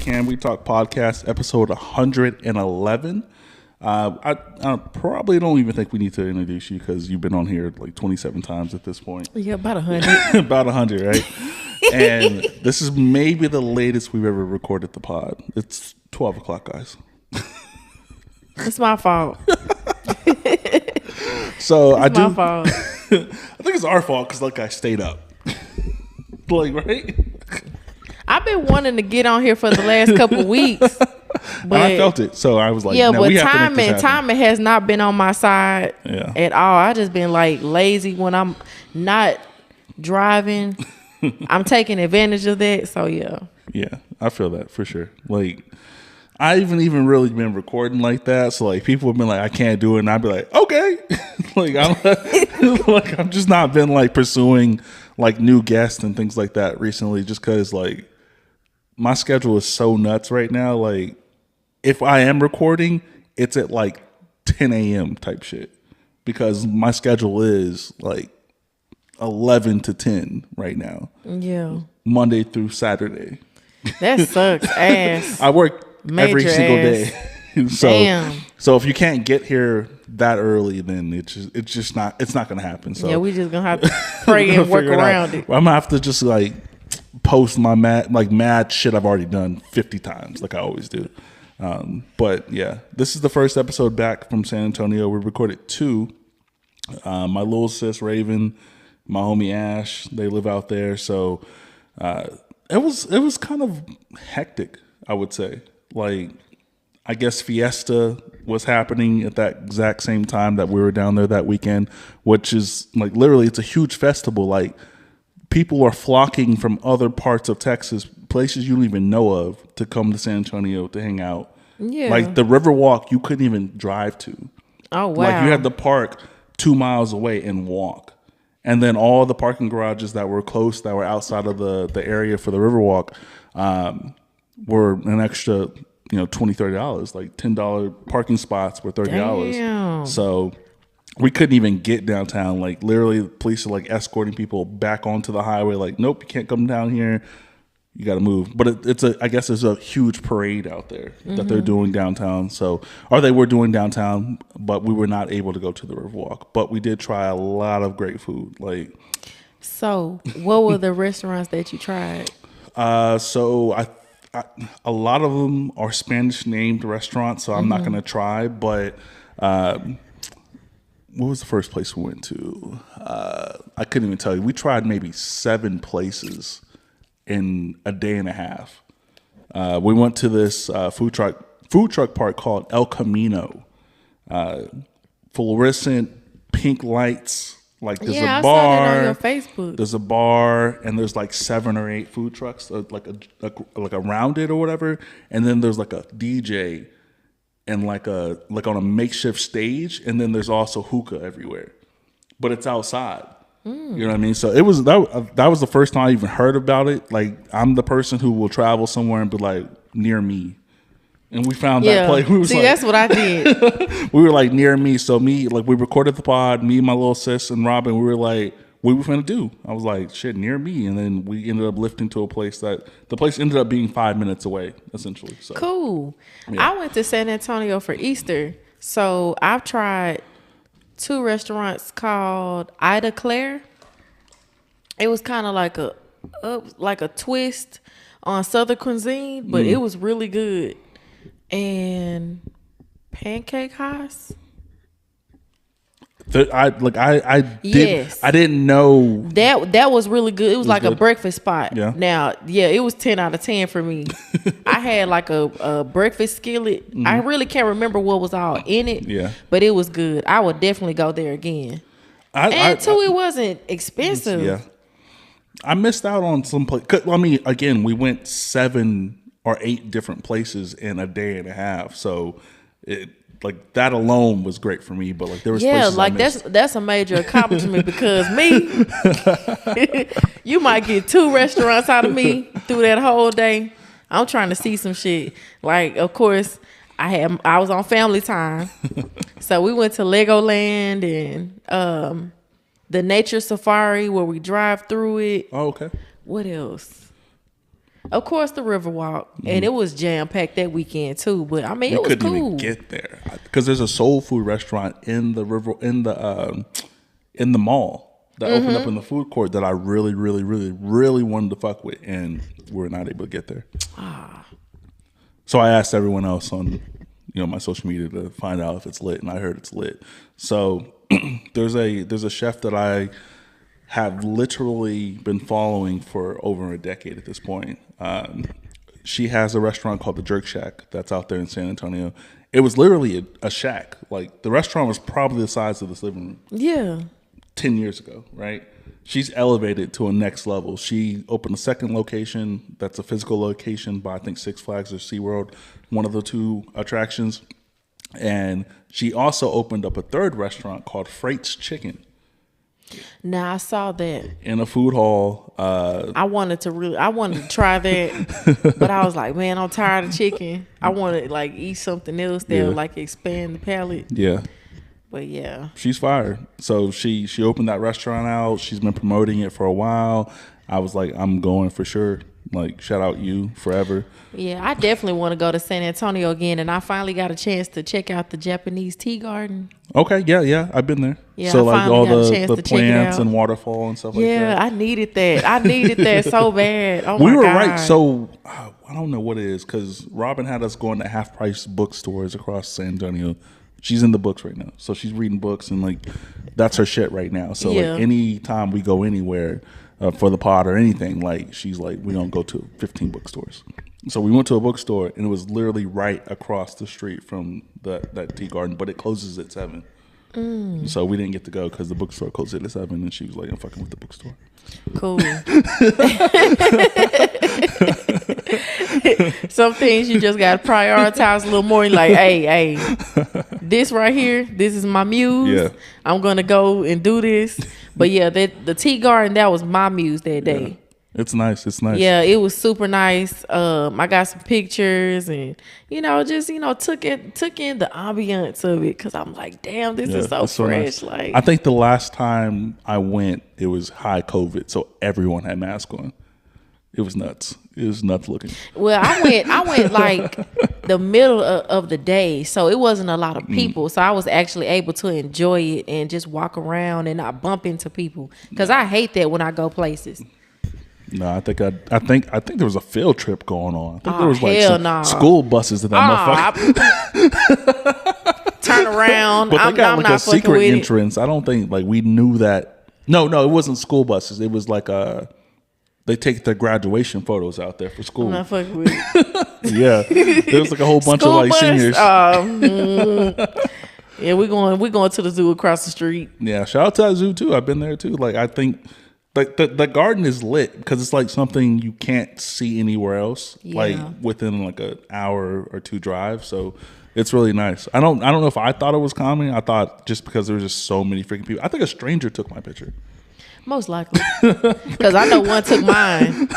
Can We Talk podcast, episode 111. I probably don't even think we need to introduce you because you've been on here like 27 times at this point. Yeah, about 100. About 100, right? And this is maybe the latest we've ever recorded the pod. It's 12 o'clock, guys. It's my fault. So it's my fault. I think it's our fault because like I stayed up. Like, right? I've been wanting to get on here for the last couple of weeks. But I felt it, so I was like, yeah, no, but we have to make this happen. timing has not been on my side at all. I just been like lazy when I'm not driving. I'm taking advantage of that, so yeah. Yeah, I feel that for sure. Like, I even really been recording like that, so like people have been like, I can't do it, and I'd be like, okay. I'm just not been like pursuing like new guests and things like that recently, just because like my schedule is so nuts right now. Like, if I am recording, it's at like 10 a.m. type shit because my schedule is like 11 to 10 right now. Yeah. Monday through Saturday. That sucks ass. I work every Major single ass. day. Damn. So if you can't get here that early, then it's not gonna happen. So yeah, we just gonna have to pray and work around it. I'm gonna have to just like post my mad shit I've already done 50 times, like I always do. But yeah, this is the first episode back from San Antonio. We recorded 2. My little sis Raven, my homie Ash, they live out there. So it was kind of hectic, I would say. Like, I guess Fiesta was happening at that exact same time that we were down there that weekend, which is like literally it's a huge festival. Like, people are flocking from other parts of Texas, places you don't even know of, to come to San Antonio to hang out. Yeah. Like the Riverwalk, you couldn't even drive to. Oh, wow. Like, you had to park 2 miles away and walk. And then all the parking garages that were close, that were outside of the area for the Riverwalk, were an extra, $20, $30. Like $10 parking spots were $30. Damn. So we couldn't even get downtown. Like, literally, police are like escorting people back onto the highway. Like, nope, you can't come down here. You got to move. But I guess there's a huge parade out there that they're doing downtown. They were doing downtown, but we were not able to go to the Riverwalk. But we did try a lot of great food. So what were the restaurants that you tried? So a lot of them are Spanish named restaurants, so I'm not going to try. But what was the first place we went to? I couldn't even tell you. We tried maybe 7 places in a day and a half. We went to this food truck park called El Camino. Fluorescent pink lights. Like, there's a bar. I saw that on your Facebook. There's a bar, and there's like 7 or 8 food trucks, like around it or whatever. And then there's like a DJ and like on a makeshift stage, and then there's also hookah everywhere, but it's outside. You know what I mean? So it was that was the first time I even heard about it. Like, I'm the person who will travel somewhere and be like, near me, and we found that place. That's what I did. We were like, near me. So we recorded the pod. Me, my little sis, and Robin. We were like, what we finna do? I was like, shit, near me. And then we ended up lifting to a place that the place ended up being 5 minutes away, essentially. So cool. Yeah. I went to San Antonio for Easter, so I've tried 2 restaurants called Ida Claire. It was kind of like a twist on Southern cuisine, but it was really good. And Pancake House. I didn't know that was really good. It was like good. a breakfast spot. Yeah. Now, it was 10 out of 10 for me. I had like a breakfast skillet. I really can't remember what was all in it. Yeah. But it was good. I would definitely go there again. It wasn't expensive. Yeah. I missed out on some place. I mean, again, we went 7 or 8 different places in a day and a half. So that alone was great for me. But like, there was places I missed. that's a major accomplishment because me, you might get 2 restaurants out of me through that whole day. I'm trying to see some shit. Like, of course, I was on family time, so we went to Legoland and the nature safari where we drive through it. Oh, okay. What else? Of course, the Riverwalk, and it was jam packed that weekend too. But I mean, We it was couldn't cool. even get there because there's a soul food restaurant in the mall that opened up in the food court that I really, really, really, really wanted to fuck with, and we're not able to get there. So I asked everyone else on my social media to find out if it's lit, and I heard it's lit. So there's a chef that I have literally been following for over a decade at this point. She has a restaurant called the Jerk Shack that's out there in San Antonio. It was literally a shack. Like, the restaurant was probably the size of this living room. Yeah. 10 years ago, right? She's elevated to a next level. She opened a second location that's a physical location by, I think, Six Flags or SeaWorld, one of the two attractions. And she also opened up a third restaurant called Freight's Chicken. Now I saw that in a food hall. I wanted to try that, but I was like, man, I'm tired of chicken. I want to like eat something else that'll like expand the palate. Yeah. But yeah, she's fired. So she opened that restaurant out. She's been promoting it for a while. I was like, I'm going for sure. Like, shout out you forever. Yeah, I definitely want to go to San Antonio again, and I finally got a chance to check out the Japanese tea garden. Okay, yeah, I've been there. Yeah, so I like all the plants and waterfall and stuff like that. Yeah, I needed that. I needed that so bad. Oh my God. We were right. So I don't know what it is because Robin had us going to half price bookstores across San Antonio. She's in the books right now, so she's reading books and like that's her shit right now. So like any time we go anywhere for the pod or anything, like she's like, we don't go to 15 bookstores. So we went to a bookstore and it was literally right across the street from that tea garden, but it closes at 7. So we didn't get to go because the bookstore closed at 7, and she was like, I'm fucking with the bookstore. Cool. Some things you just got to prioritize a little more. You're like, hey, this right here, this is my muse. Yeah. I'm going to go and do this. But yeah, the tea garden, that was my muse that day. Yeah. It's nice. Yeah, it was super nice. I got some pictures and, just, took in the ambiance of it because I'm like, damn, this is so fresh. So nice. Like, I think the last time I went, it was high COVID, so everyone had masks on. It was nuts. It was nuts looking. Well, I went like the middle of the day, so it wasn't a lot of people. So I was actually able to enjoy it and just walk around and not bump into people because I hate that when I go places. No, I think there was a field trip going on. I think there was like some school buses at that motherfucker. Turn around. But they got like a secret entrance. I don't think like we knew that. No, it wasn't school buses. It was like they take their graduation photos out there for school. I'm not fucking with it. Yeah, there was like a whole bunch of like seniors. Yeah, we're going to the zoo across the street. Yeah, shout out to that zoo too. I've been there too. Like I think. Like the garden is lit because it's like something you can't see anywhere else, like within like an hour or 2 drive. So it's really nice. I don't know if I thought it was calming. I thought just because there was just so many freaking people. I think a stranger took my picture. Most likely, because I know one took mine.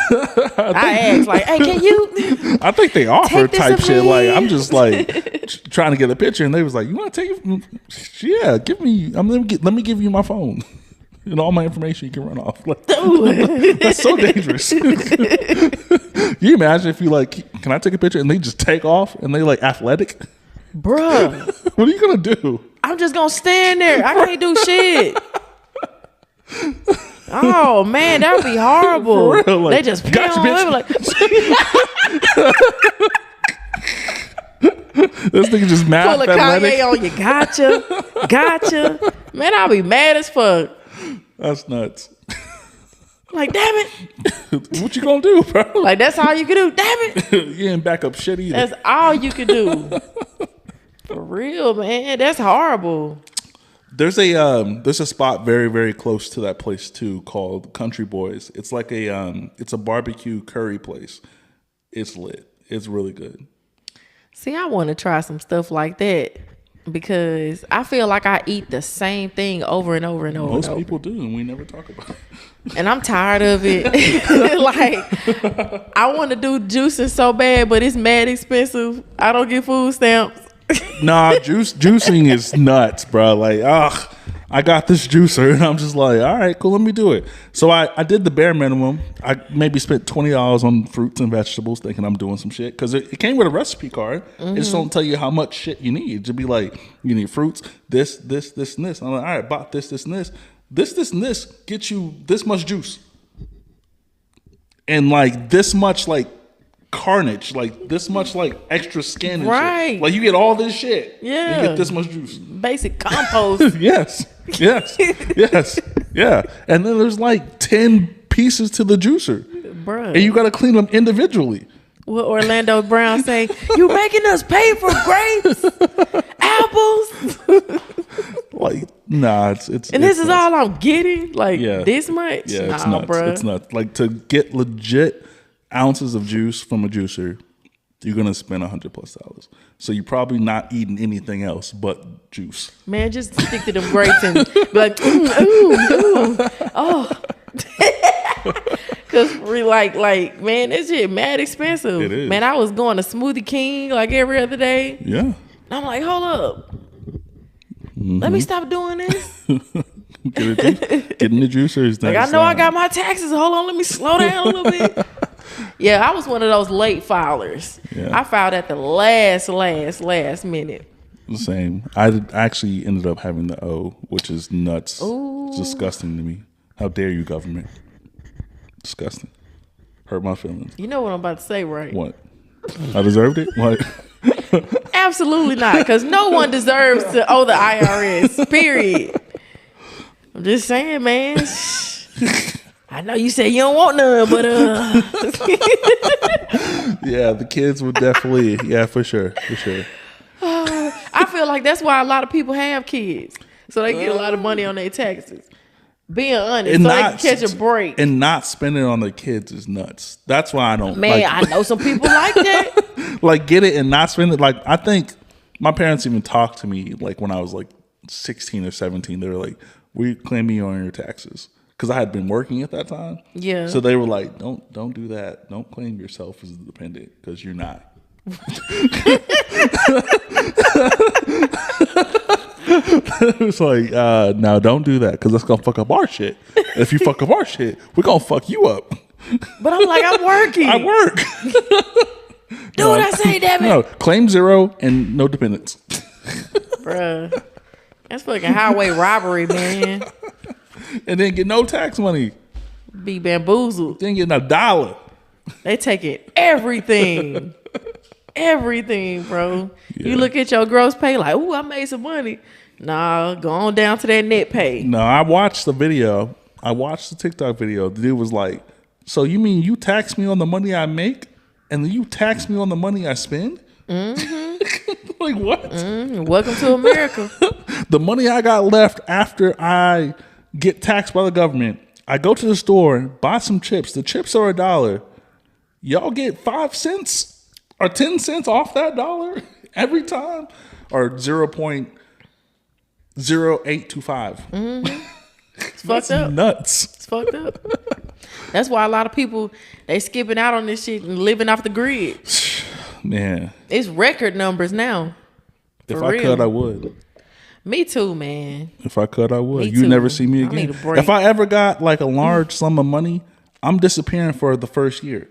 I asked like, "Hey, can you?" I think they offered type shit. Like I'm just like trying to get a picture, and they was like, "You want to take it? Yeah, give me. Let me give you my phone." And all my information you can run off. Like, that's so dangerous. You imagine if you like, can I take a picture? And they just take off and they like athletic. Bruh. What are you going to do? I'm just going to stand there. I can't do shit. Oh, man, that would be horrible. For real, like, they just gotcha, bitch. Like, this nigga just mad pull a athletic. Kanye on you. Gotcha. Man, I'll be mad as fuck. That's nuts. Like, damn it. What you gonna do, bro? Like, that's all you can do. Damn it. You ain't back up shit either. That's all you can do. For real, man. That's horrible. There's a spot very, very close to that place too called Country Boys. It's like it's a barbecue curry place. It's lit. It's really good. See, I want to try some stuff like that. Because I feel like I eat the same thing over and over and over. Most people do, and we never talk about it. And I'm tired of it. Like, I want to do juicing so bad, but it's mad expensive. I don't get food stamps. Nah, juicing is nuts, bro. Like, I got this juicer, and I'm just like, all right, cool, let me do it. So I did the bare minimum. I maybe spent $20 on fruits and vegetables, thinking I'm doing some shit because it came with a recipe card. It just don't tell you how much shit you need. To be like, you need fruits, this, and this. I'm like, all right, bought this, and this. This, and this get you this much juice, and like this much like carnage, like this much like extra skin and shit. Like you get all this shit. Yeah. You get this much juice. Basic compost. yes. Yeah. And then there's like 10 pieces to the juicer. Bruh. And you gotta clean them individually. What Orlando Brown say? You making us pay for grapes, apples? Like, nah, it's and this is all I'm getting? Like this much? Yeah, it's nuts. Bruh. It's nuts. Like to get legit ounces of juice from a juicer, you're gonna spend $100+. So you're probably not eating anything else but juice. Man, just stick to them grapes and be like, ooh, oh. Cause we like, man, this shit mad expensive. It is. Man, I was going to Smoothie King like every other day. Yeah. And I'm like, hold up. Let me stop doing this. Getting the juicer is nice. Like I know I got my taxes. Hold on, let me slow down a little bit. Yeah, I was one of those late filers. Yeah. I filed at the last minute. The same. I actually ended up having the O, which is nuts. Ooh. It's disgusting to me. How dare you, government? Disgusting. Hurt my feelings. You know what I'm about to say, right? What? I deserved it? What? Absolutely not, because no one deserves to owe the IRS, period. I'm just saying, man. I know you say you don't want none, but yeah, the kids would definitely, for sure. I feel like that's why a lot of people have kids, so they get a lot of money on their taxes. Being honest, and so they can catch a break. And not spending it on their kids is nuts. That's why I don't. Man, I know some people like that. Like get it and not spend it. Like I think my parents even talked to me like when I was like 16 or 17. They were like, "We claim you on your taxes." Because I had been working at that time. Yeah. So they were like, don't do that. Don't claim yourself as a dependent because you're not. It's like, no, don't do that because that's going to fuck up our shit. If you fuck up our shit, we're going to fuck you up. But I'm like, I'm working. I work. Do what I say, damn it. No, claim 0 and no dependents. Bruh. That's fucking highway robbery, man. And then get no tax money. Be bamboozled. Then get $1. They taking everything. Everything, bro. Yeah. You look at your gross pay like, ooh, I made some money. Nah, go on down to that net pay. No, I watched the video. I watched the TikTok video. The dude was like, so you mean you tax me on the money I make and then you tax me on the money I spend? Mm-hmm. Like what? Mm-hmm. Welcome to America. The money I got left after I get taxed by the government, I go to the store, buy some chips. The chips are $1. Y'all get 5 cents or 10 cents off that dollar every time, or 0.0825. Mm-hmm. It's fucked up. Nuts. It's fucked up. That's why a lot of people they skipping out on this shit and living off the grid. Man, it's record numbers now. If I could, I would. Me too, man. If I could, I would. You never see me again. If I ever got like a large sum of money, I'm disappearing for the first year.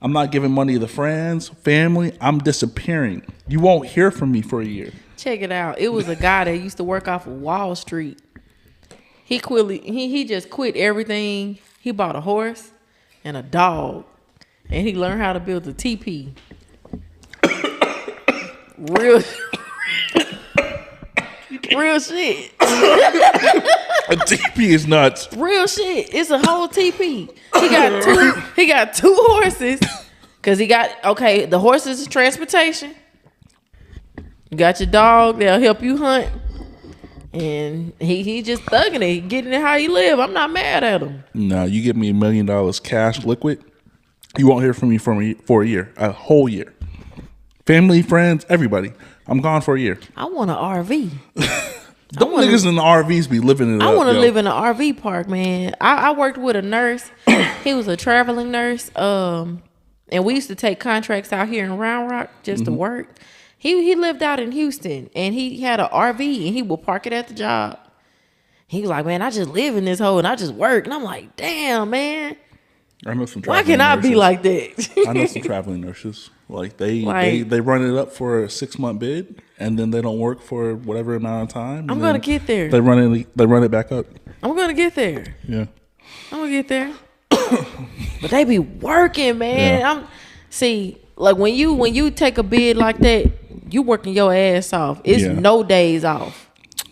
I'm not giving money to friends, family. I'm disappearing. You won't hear from me for a year. Check it out. It was a guy that used to work off of Wall Street. He just quit everything. He bought a horse and a dog, and he learned how to build a teepee. Real shit. A teepee is nuts. Real shit. It's a whole teepee. He got two horses. Cause the horses is transportation. You got your dog, they'll help you hunt. And he just thugging it, getting it how he live. I'm not mad at him. Nah, you give me $1 million cash liquid, you won't hear from me for a year. A whole year. Family, friends, everybody. I'm gone for a year. I want an RV. Them niggas in the RVs be living it up. I want to live in an RV park, man. I worked with a nurse. He was a traveling nurse. And we used to take contracts out here in Round Rock just to work. He lived out in Houston, and he had an RV, and he would park it at the job. He was like, man, I just live in this hole and I just work. And I'm like, damn, man. I know some. Why can I be like that? I know some traveling nurses. Like they run it up for a 6-month bid, and then they don't work for whatever amount of time. I'm gonna get there. They run it back up. I'm gonna get there. Yeah, I'm gonna get there. But they be working, man. Yeah. See, like when you take a bid like that, you working your ass off. It's no days off.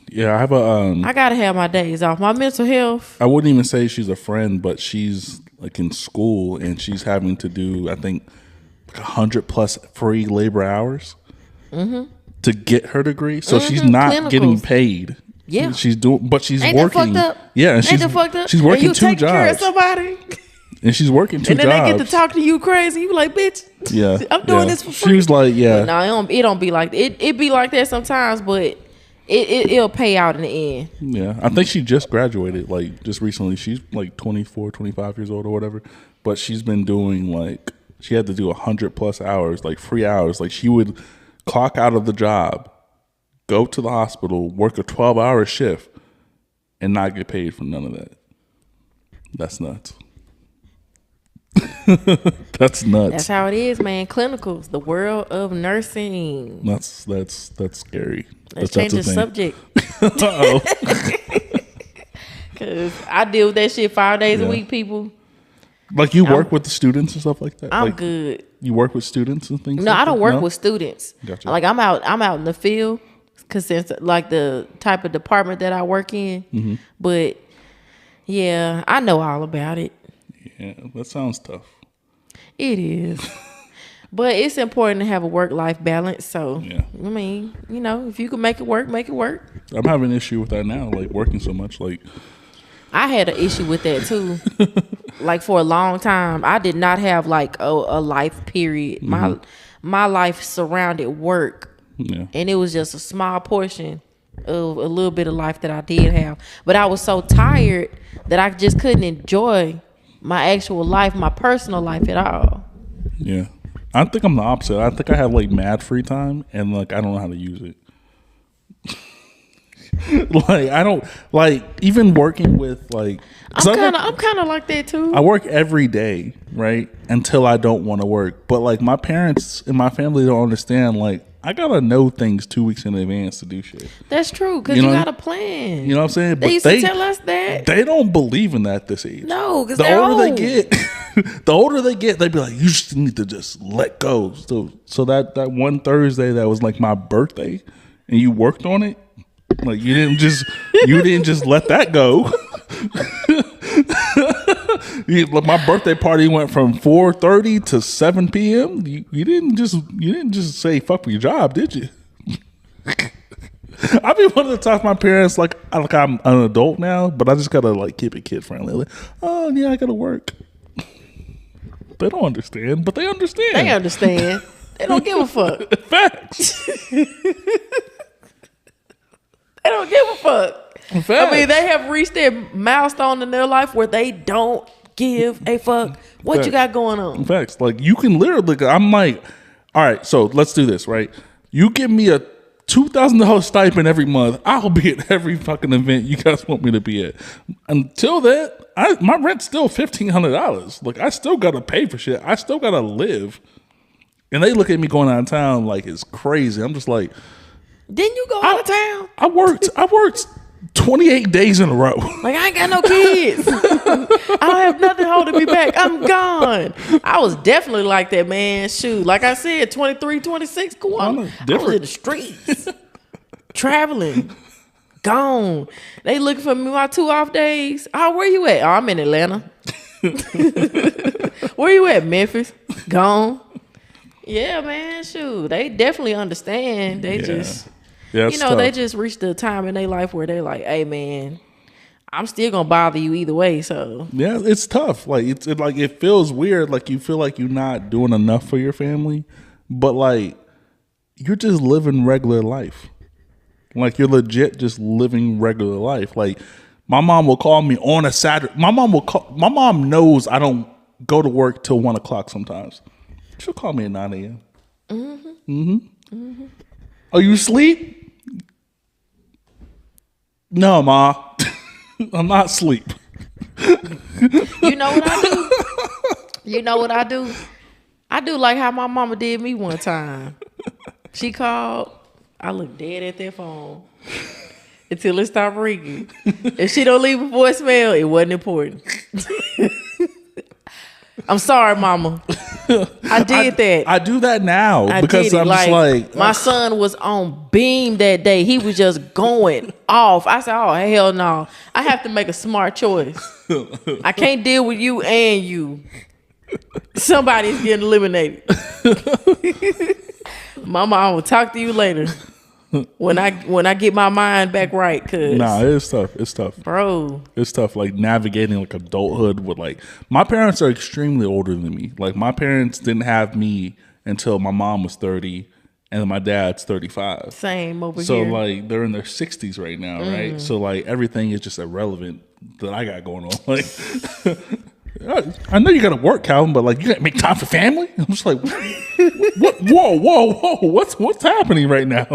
Yeah, I have I gotta have my days off. My mental health. I wouldn't even say she's a friend, but she's like in school and she's having to do, I think, 100+ free labor hours to get her degree. So she's not Clinicals. Getting paid. Yeah, she's doing, but she's Ain't working. That fucked up? Yeah, and Ain't that fucked up? she's working and you 2 jobs. Care of somebody. And she's working 2 jobs. And then they get to talk to you crazy. You like, bitch. Yeah, I'm doing this for free. She was like, yeah. No, it don't be like that. It be like that sometimes, but it'll pay out in the end. Yeah, I think she just graduated, like just recently. She's like 24, 25 years old or whatever. But she's been doing like, she had to do 100+ hours, like free hours. Like she would clock out of the job, go to the hospital, work a 12-hour shift, and not get paid for none of that. That's nuts. That's nuts. That's how it is, man. Clinicals, the world of nursing. That's scary. Let's change the subject. Uh-oh. Cause I deal with that shit 5 days a week, people. Like you work with the students and stuff like that? I'm like, good. You work with students and things? No, like I don't that? work with students. Gotcha. Like I'm out in the field, cause since like the type of department that I work in. But yeah, I know all about it. Yeah, that sounds tough. It is. But it's important to have a work-life balance. So, I mean, if you can make it work, make it work. I'm having an issue with that now, like working so much. Like I had an issue with that too. Like for a long time, I did not have like a life period. My life surrounded work. Yeah. And it was just a small portion of a little bit of life that I did have. But I was so tired that I just couldn't enjoy my actual life, my personal life at all. Yeah. I think I'm the opposite. I think I have like mad free time and like I don't know how to use it. Like I don't like even working with like I'm kind of like that too. I work every day, right? Until I don't want to work. But like my parents and my family don't understand like I gotta know things 2 weeks in advance to do shit. That's true, because you got a plan. You know what I'm saying? They used to tell us that. They don't believe in that this age. No, because they're old. The older they get, they be like, you just need to just let go. So that one Thursday that was like my birthday, and you worked on it, like you didn't just let that go. My birthday party went from 4:30 to 7 p.m. You didn't just say fuck your job, did you? I be wanting to talk to my parents like I'm an adult now, but I just gotta like keep it kid friendly. Like, oh yeah, I gotta work. They don't understand, but they understand. They understand. They don't give a fuck. Facts. They don't give a fuck. Facts. I mean, they have reached their milestone in their life where they don't give a fuck what you got going on. Facts. Like you can literally, I'm like, all right, so let's do this, right? You give me a $2,000 stipend every month, I'll be at every fucking event you guys want me to be at. Until then, my rent's still $1,500. Like I still gotta pay for shit. I still gotta live. And they look at me going out of town like it's crazy. I'm just like, didn't you go out of town? I worked 28 days in a row. Like I ain't got no kids. I don't have nothing holding me back. I'm gone. I was definitely like that, man. Shoot, like I said, 23, 26, go on. I was in the streets, traveling, gone. They looking for me my 2 off days. Oh, where you at? Oh, I'm in Atlanta. Where you at? Memphis. Gone. Yeah, man. Shoot, they definitely understand. They just. Yeah, they just reached the time in their life where they're like, hey, man, I'm still going to bother you either way. So, yeah, it's tough. Like, it feels weird. Like, you feel like you're not doing enough for your family, but like, you're just living regular life. Like, you're legit just living regular life. Like, my mom will call me on a Saturday. My mom knows I don't go to work till 1 o'clock sometimes. She'll call me at 9 a.m. Oh, you asleep? No, Ma. I'm not asleep. You know what I do? You know what I do? I do like how my mama did me one time. She called. I looked dead at that phone until it stopped ringing. If she don't leave a voicemail, it wasn't important. I'm sorry, mama. I did that. I do that now because I'm just like my son was on beam that day. He was just going off. I said, "Oh hell no! I have to make a smart choice. I can't deal with you and you. Somebody's getting eliminated." Mama, I will talk to you later when I get my mind back right. Cause nah, it's tough. It's tough, bro. It's tough. Like navigating like adulthood with like my parents are extremely older than me. Like my parents didn't have me until my mom was 30 and my dad's 35. Same over so, here. So like they're in their 60s right now, right? So like everything is just irrelevant that I got going on. Like I know you got to work, Calvin, but like you got to make time for family. I'm just like, what? Whoa! What's happening right now?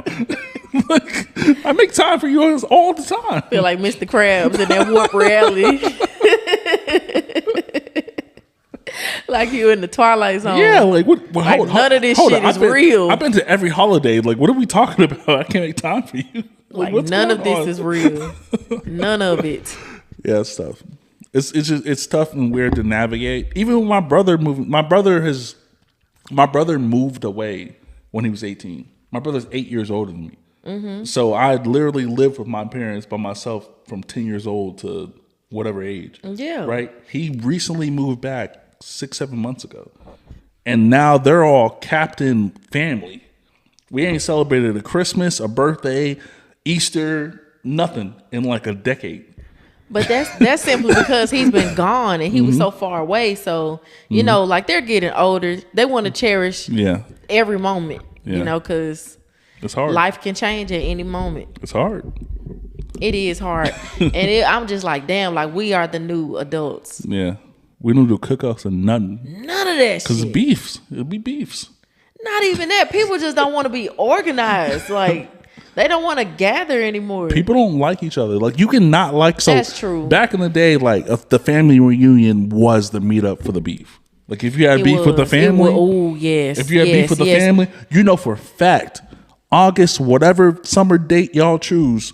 Like, I make time for you all the time. Feel like Mr. Krabs in that warp reality. Like you in the Twilight Zone. Yeah, like what? Like none of this shit is real. I've been to every holiday. Like, what are we talking about? I can't make time for you. Like none of this is real. None of it. Yeah, it's tough. It's tough and weird to navigate. Even when my brother moved, my brother moved away when he was 18. My brother's 8 years older than me. Mm-hmm. So I literally lived with my parents by myself from 10 years old to whatever age. Yeah. Right? He recently moved back 6-7 months ago. And now they're all captain family. We ain't celebrated a Christmas, a birthday, Easter, nothing in like a decade. But that's simply because he's been gone and he was so far away. So, you know, like they're getting older. They want to cherish every moment, you know, because it's hard. Life can change at any moment. It's hard. It is hard. And I'm just like, damn, like we are the new adults. Yeah. We don't do cookouts and nothing. None of that shit. Because beefs. It'll be beefs. Not even that. People just don't want to be organized. Like, they don't want to gather anymore. People don't like each other. Like, you can not like... So that's true. Back in the day, like, the family reunion was the meetup for the beef. Like, if you had beef with the family... Oh, yes. If you had beef with the family, you know for a fact, August, whatever summer date y'all choose,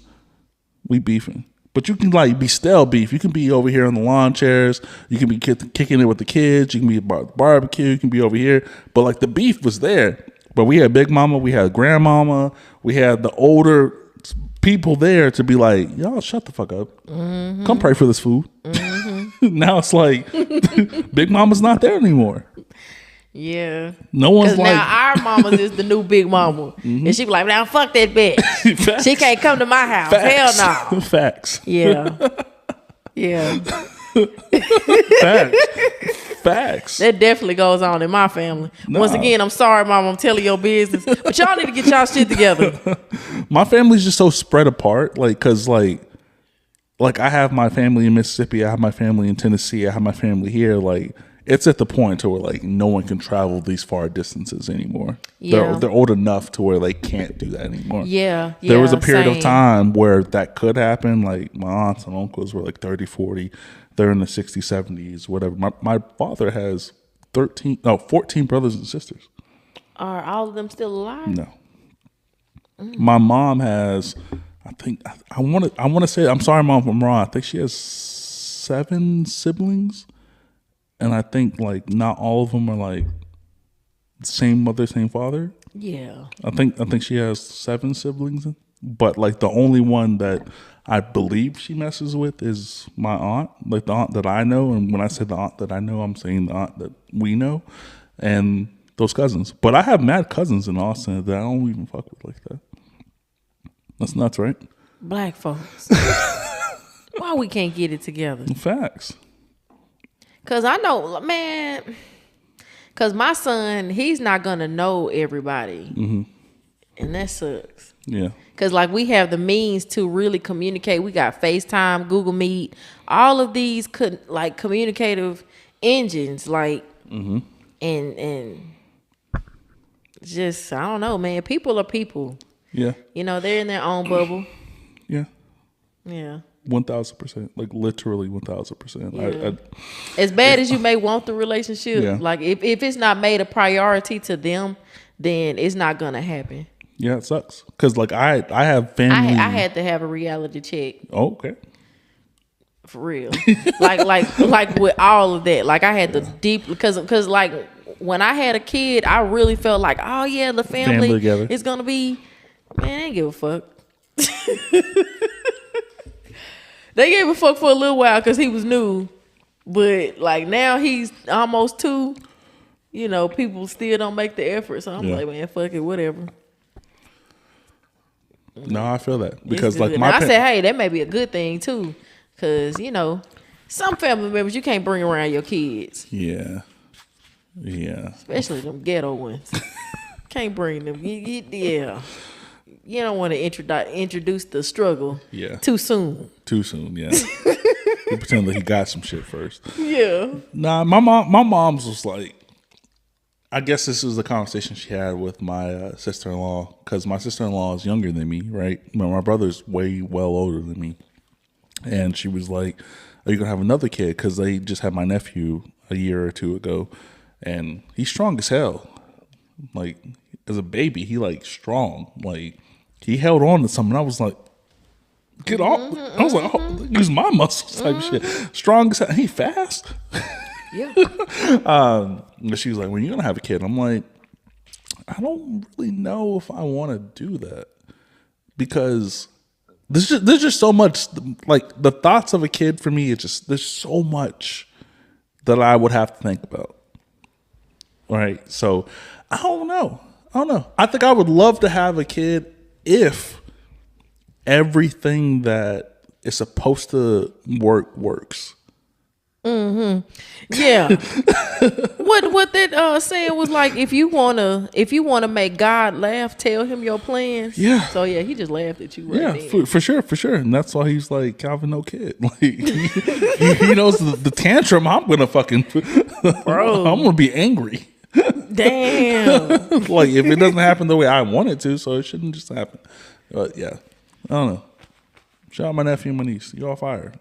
we beefing. But you can like be stale beef. You can be over here on the lawn chairs. You can be kicking it with the kids. You can be at barbecue. You can be over here. But like the beef was there. But we had Big Mama. We had Grandmama. We had the older people there to be like, y'all shut the fuck up. Mm-hmm. Come pray for this food. Mm-hmm. Now it's like Big Mama's not there anymore. Yeah. No one's like... now our mamas is the new Big Mama. And she be like, now fuck that bitch. She can't come to my house. Facts. Hell no. Facts. Yeah. Yeah. Facts. That definitely goes on in my family. Nah. Once again, I'm sorry, Mom. I'm telling your business. But y'all need to get y'all shit together. My family's just so spread apart. Like, because like I have my family in Mississippi. I have my family in Tennessee. I have my family here. Like... It's at the point to where like no one can travel these far distances anymore. Yeah. They're old enough to where they can't do that anymore. Yeah. There was a period of time where that could happen. Like my aunts and uncles were like 30, 40. They're in the 60s, 70s, whatever. My father has 14 brothers and sisters. Are all of them still alive? No. My mom has, I think, I want to say, I'm sorry, Mom, if I'm wrong. I think she has 7 siblings. And I think like not all of them are like same mother, same father. Yeah. I think she has 7 siblings, but like the only one that I believe she messes with is my aunt, like the aunt that I know. And when I say the aunt that I know, I'm saying the aunt that we know, and those cousins. But I have mad cousins in Austin that I don't even fuck with like that. That's nuts, right? Black folks. Why we can't get it together? Facts. Cause I know, man. Cause my son, he's not gonna know everybody, and that sucks. Yeah. Cause like we have the means to really communicate. We got FaceTime, Google Meet, all of these like communicative engines. Like, and just I don't know, man. People are people. Yeah. You know, they're in their own bubble. Yeah. Yeah. 1,000%. Like literally 1,000%. As bad as you may want the relationship, like if it's not made a priority to them, then it's not gonna happen. Yeah, it sucks. Because like I have family. I had to have a reality check. Oh, okay. For real. like with all of that. Like I had to deep because like when I had a kid, I really felt like, oh yeah, the family together. is gonna be, man, they ain't give a fuck. They gave a fuck for a little while because he was new. But like now he's almost 2. You know, people still don't make the effort. So I'm like, man, fuck it, whatever. No, I feel that. Because like I said, hey, that may be a good thing too. Because, you know, some family members you can't bring around your kids. Yeah. Yeah. Especially them ghetto ones. Can't bring them. Yeah. You don't want to introduce the struggle too soon. Too soon, yeah. You pretend that he got some shit first. Yeah. Nah, my mom's was like, I guess this was the conversation she had with my sister-in-law, because my sister-in-law is younger than me, right? My brother's way well older than me. And she was like, are you going to have another kid? Because they just had my nephew a year or 2 ago, and he's strong as hell. Like, as a baby, he like strong. Like, he held on to something. I was like, get off. I was like, oh, use my muscles type shit. Strong as hell. He fast. Yeah. She was like, when you're going to have a kid? I'm like, I don't really know if I want to do that. Because there's just so much, like the thoughts of a kid for me, there's so much that I would have to think about. Right. So I don't know. I think I would love to have a kid if everything that is supposed to works. Mm-hmm. Yeah. What that saying was like, if you wanna make God laugh, tell him your plans. Yeah. So yeah, he just laughed at you. Right yeah, for sure, and that's why he's like, Calvin, no kid. Like he knows the tantrum I'm gonna fucking. Bro, I'm gonna be angry. Damn. Like if it doesn't happen the way I want it to, so it shouldn't just happen. But yeah, I don't know. Shout out my nephew and my niece. You all fire.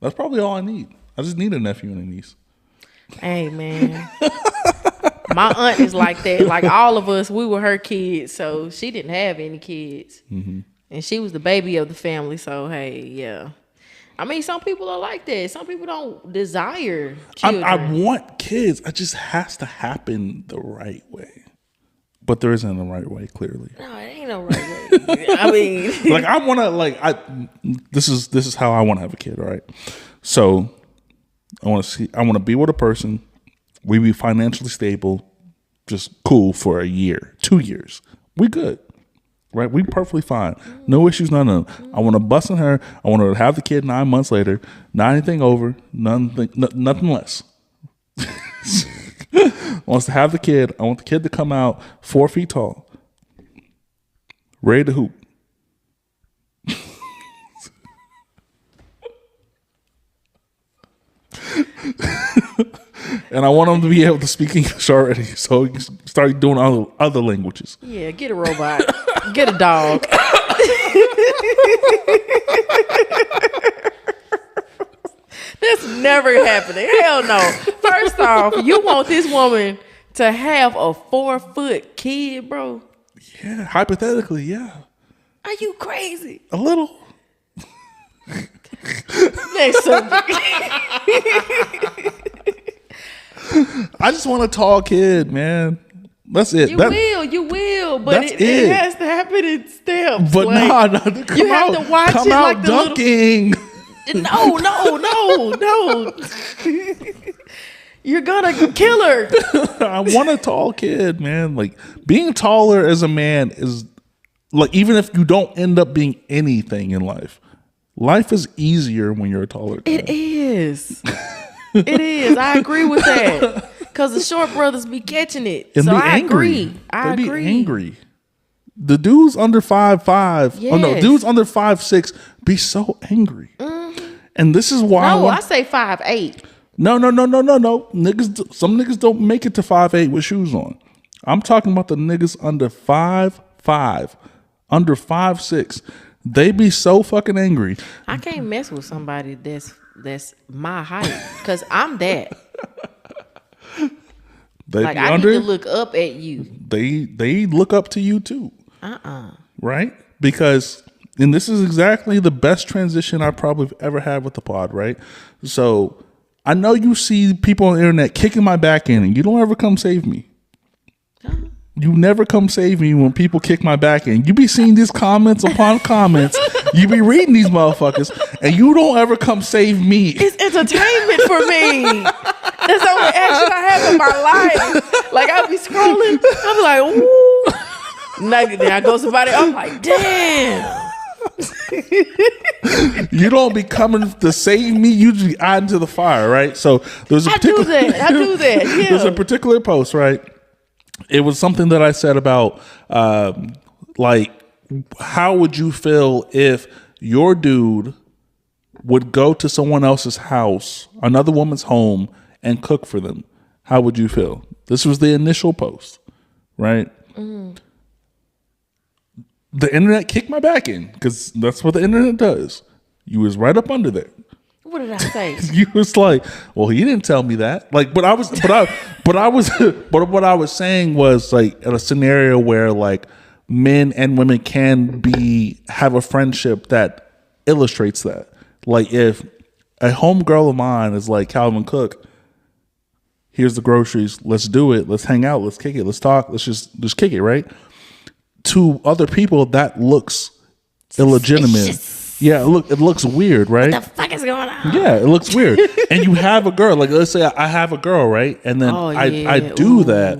That's probably all I need. I just need a nephew and a niece. Hey, man. My aunt is like that. Like all of us, we were her kids. So she didn't have any kids. Mm-hmm. And she was the baby of the family. So, hey, yeah. I mean, some people are like that. Some people don't desire children. I want kids. It just has to happen the right way. But there isn't a right way, clearly. No, it ain't no right way. I mean. Like, I want to, this is how I want to have a kid, all right? So I want to be with a person. We be financially stable, just cool for a year, 2 years. We good, right? We perfectly fine. No issues, none of them. I want to bust in her. I want her to have the kid 9 months later. Not anything over, nothing less. Wants to have the kid. I want the kid to come out 4 feet tall, ready to hoop. And I want him to be able to speak English already, so he can start doing other languages. Yeah, get a robot. Get a dog. That's never happening. Hell no. First off, you want this woman to have a 4-foot kid, bro? Yeah, hypothetically, yeah. Are you crazy? A little. Next subject. I just want a tall kid, man. That's it. You will, but it has to happen in steps. But like, no, you have to watch come it out like the dunking. No. You're gonna kill her. I want a tall kid, man. Like being taller as a man is like, even if you don't end up being anything in life is easier when you're a taller guy. It is. It is. I agree with that. Because the short brothers be catching it. And so be I angry. agree. I They agree. be angry. The dudes under 5'5", yes. oh no, dudes under 5'6" be so angry. Mm-hmm. And this is why I say 5'8". No. Niggas, some niggas don't make it to 5'8" with shoes on. I'm talking about the niggas under 5'5", under 5'6". They be so fucking angry. I can't mess with somebody that's my height because I'm that. They Like be I under, need to look up at you. They look up to you too. Right? Because, and this is exactly the best transition I probably ever had with the pod, right? So I know you see people on the internet kicking my back in and you don't ever come save me. You never come save me when people kick my back in. You be seeing these comments upon comments. You be reading these motherfuckers and you don't ever come save me. It's entertainment for me. That's the only action I have in my life. Like I'll be scrolling, I'll be like, ooh. Then I go somebody, I'm like, damn. You don't be coming to save me. You just be adding to the fire, right? So there's a I do that. Yeah. There's a particular post, right? It was something that I said about, like, how would you feel if your dude would go to someone else's house, another woman's home, and cook for them? How would you feel? This was the initial post, right? The internet kicked my back in because that's what the internet does. You was right up under there. What did I say? You was like, well, he didn't tell me that. Like, but what I was saying was like in a scenario where like men and women can have a friendship that illustrates that. Like if a homegirl of mine is like, Calvin Cook, here's the groceries, let's do it, let's hang out, let's kick it, let's talk, let's just kick it, right? To other people, that looks illegitimate. Yeah, it looks weird, right? What the fuck is going on? Yeah, it looks weird. And you have a girl, like let's say I have a girl, right? And then I do that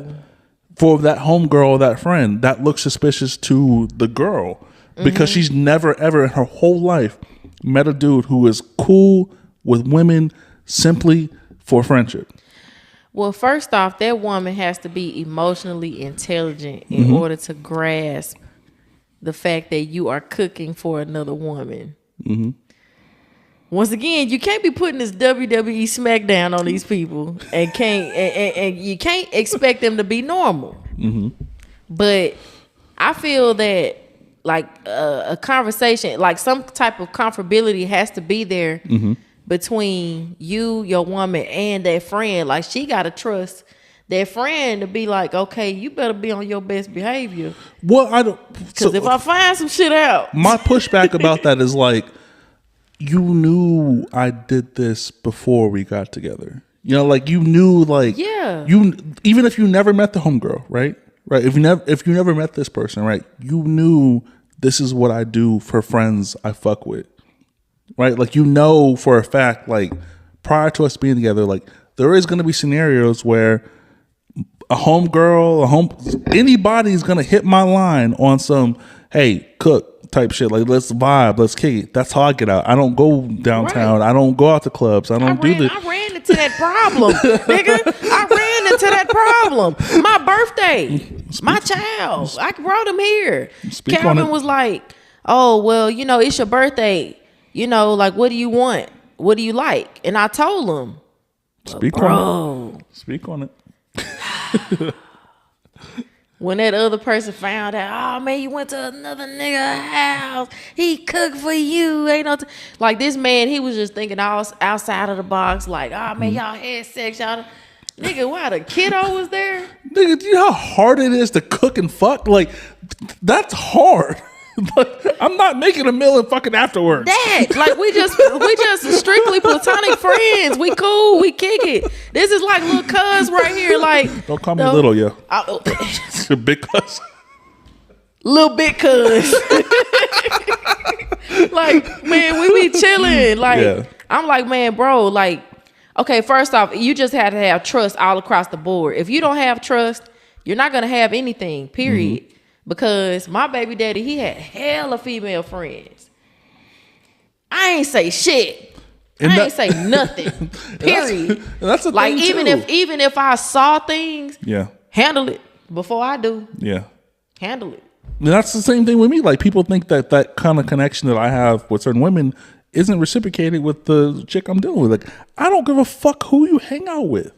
for that homegirl, that friend, that looks suspicious to the girl because she's never ever in her whole life met a dude who is cool with women simply for friendship. Well, first off, that woman has to be emotionally intelligent in order to grasp the fact that you are cooking for another woman. Once again, you can't be putting this WWE SmackDown on these people and you can't expect them to be normal. But I feel that like a conversation, like some type of comfortability has to be there between you, your woman, and that friend. Like she gotta trust that friend to be like, okay, you better be on your best behavior. Well, I don't, because if I find some shit out, my pushback about that is like, you knew I did this before we got together. You know, like you knew, like you even if you never met the homegirl, right? Right. If you never met this person, right? You knew this is what I do for friends I fuck with. Right? Like, you know, for a fact, like prior to us being together, like there is going to be scenarios where anybody's going to hit my line on some, hey, cook type shit. Like, let's vibe, let's kick it. That's how I get out. I don't go downtown. Right. I don't go out to clubs. I ran into that problem, nigga. I ran into that problem. My birthday, my child. I brought him here. Calvin was like, oh, well, you know, it's your birthday. You know, like, what do you want? What do you like? And I told him. Speak on it. When that other person found out, oh man, you went to another nigga house. He cooked for you. Ain't no like this man, he was just thinking outside of the box, like, oh man, y'all had sex, y'all. Nigga, why the kiddo was there? Nigga, do you know how hard it is to cook and fuck? Like, that's hard. Like, I'm not making a meal and fucking afterwards. Like we just strictly platonic friends. We cool, we kick it. This is like little cuz right here. Like, don't call me little, yo. Big cuz. Little big cuz. Like, man, we be chilling. Like, I'm like, man, bro, like, okay, first off, you just had to have trust all across the board. If you don't have trust, you're not gonna have anything, period. Because my baby daddy, he had hella female friends. I ain't say shit. I ain't say nothing. Period. That's a like, thing even if I saw things, handle it before I do. Yeah. Handle it. And that's the same thing with me. Like, people think that kind of connection that I have with certain women isn't reciprocated with the chick I'm dealing with. Like, I don't give a fuck who you hang out with.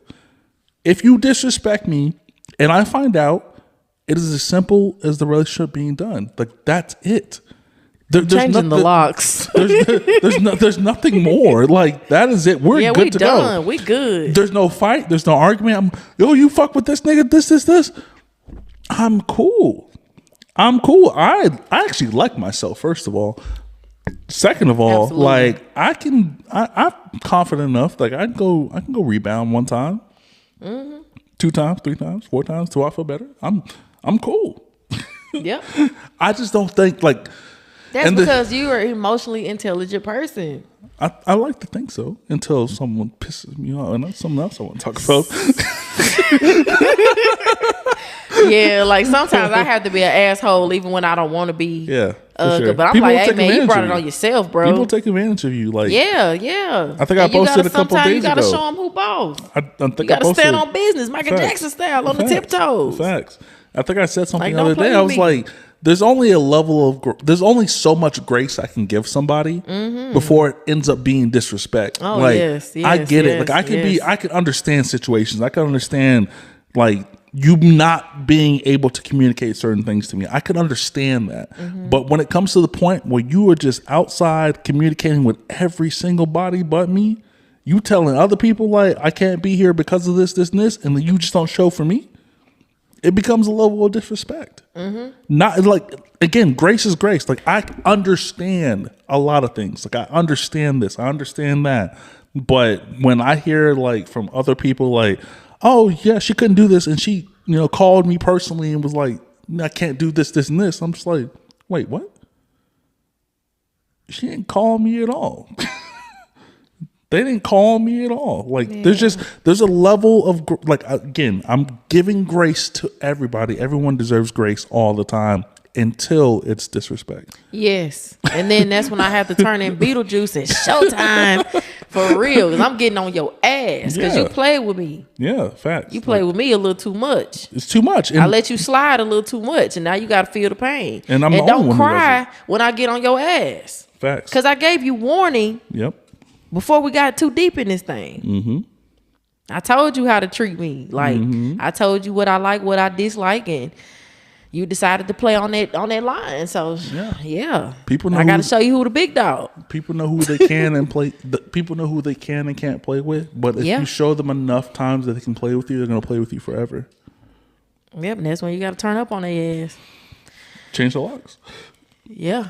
If you disrespect me and I find out, it is as simple as the relationship being done. Like, that's it. Changing the locks. There's nothing more. Like, that is it. We're good to done. go. We good. There's no fight. There's no argument. You fuck with this nigga, this. I'm cool. I actually like myself, first of all. Second of all, Absolutely. like, I'm confident enough. Like, I can go rebound one time, 2 times, 3 times, 4 times till I feel better. I'm cool. Yep. I just don't think like that's because you are an emotionally intelligent person. I like to think so until someone pisses me off, and that's something else I want to talk about. Yeah, like sometimes I have to be an asshole even when I don't want to be. Yeah, sure. But I'm People like, will hey take man, you advantage brought of it on you. yourself, bro. People take advantage of you. Like, yeah. I think I posted a couple days ago. You gotta show them who boss. I think you gotta I posted, stand on business, Michael Jackson style, on the tiptoes. Facts. I think I said something Like, the other day. I was like, there's only a level of there's only so much grace I can give somebody before it ends up being disrespect. Oh, like, yes, I get it. Like, I can understand situations. I can understand like you not being able to communicate certain things to me. I can understand that. But when it comes to the point where you are just outside communicating with every single body but me, you telling other people like I can't be here because of this, and this, and then you just don't show for me, it becomes a level of disrespect. Not like, again, grace is grace. Like, I understand a lot of things. Like, I understand this, I understand that. But when I hear like from other people, like, oh yeah, she couldn't do this, and she, called me personally and was like, I can't do this, and this. I'm just like, wait, what? She didn't call me at all. They didn't call me at all. Like, there's a level of, like, again, I'm giving grace to everybody. Everyone deserves grace all the time until it's disrespect. Yes. And then that's when I have to turn in Beetlejuice and Showtime for real. Because I'm getting on your ass because you play with me. Yeah, facts. You play with me a little too much. It's too much. I let you slide a little too much, and now you got to feel the pain. And I'm the only don't one who cry does when I get on your ass. Facts. Because I gave you warning. Yep. Before we got too deep in this thing. I told you how to treat me. Like, I told you what I like, what I dislike, and you decided to play on that line. So yeah. People know I got to show you who the big dog. People know who they can and play. People know who they can and can't play with. But if you show them enough times that they can play with you, they're gonna play with you forever. Yep, and that's when you got to turn up on their ass. Change the locks. Yeah.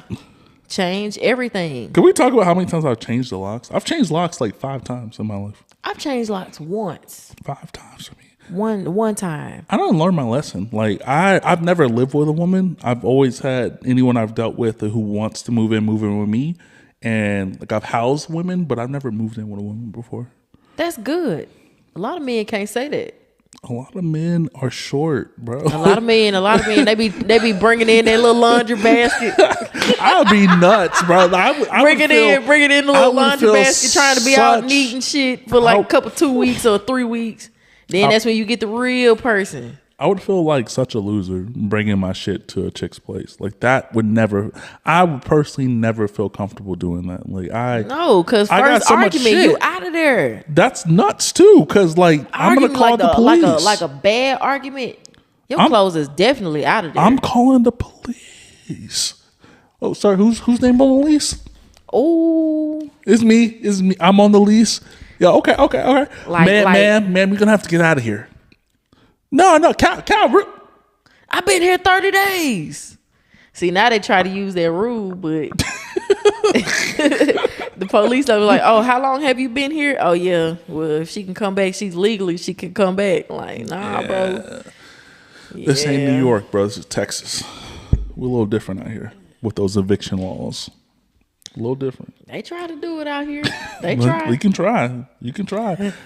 Change everything. Can we talk about how many times I've changed the locks? I've changed locks like 5 times in my life. I've changed locks once. 5 times for me. One time. I don't learn my lesson. Like, I've never lived with a woman. I've always had anyone I've dealt with who wants to move in with me. And like, I've housed women, but I've never moved in with a woman before. That's good. A lot of men can't say that. A lot of men are short, bro. A lot of men, they be bringing in their little laundry basket. I'd be nuts, bro. Bring it in the little laundry basket, trying to be out neat and shit for like a couple 2 weeks or 3 weeks. Then that's when you get the real person. I would feel like such a loser bringing my shit to a chick's place. Like, that would never. I would personally never feel comfortable doing that. Like, because first argument, you out of there. That's nuts too. Because like, I'm gonna call the police. Like a bad argument. Your clothes is definitely out of there. I'm calling the police. Oh, sorry. Whose name on the lease? Oh, It's me. I'm on the lease. Yeah. Okay. Ma'am, you're gonna have to get out of here. No, Cal. I've been here 30 days. See, now they try to use that rule, but the police are like, oh, how long have you been here? Oh, yeah. Well, if she can come back, she can come back. Like, nah, bro. This ain't New York, bro. This is Texas. We're a little different out here with those eviction laws. A little different. They try to do it out here. They try. You can try. That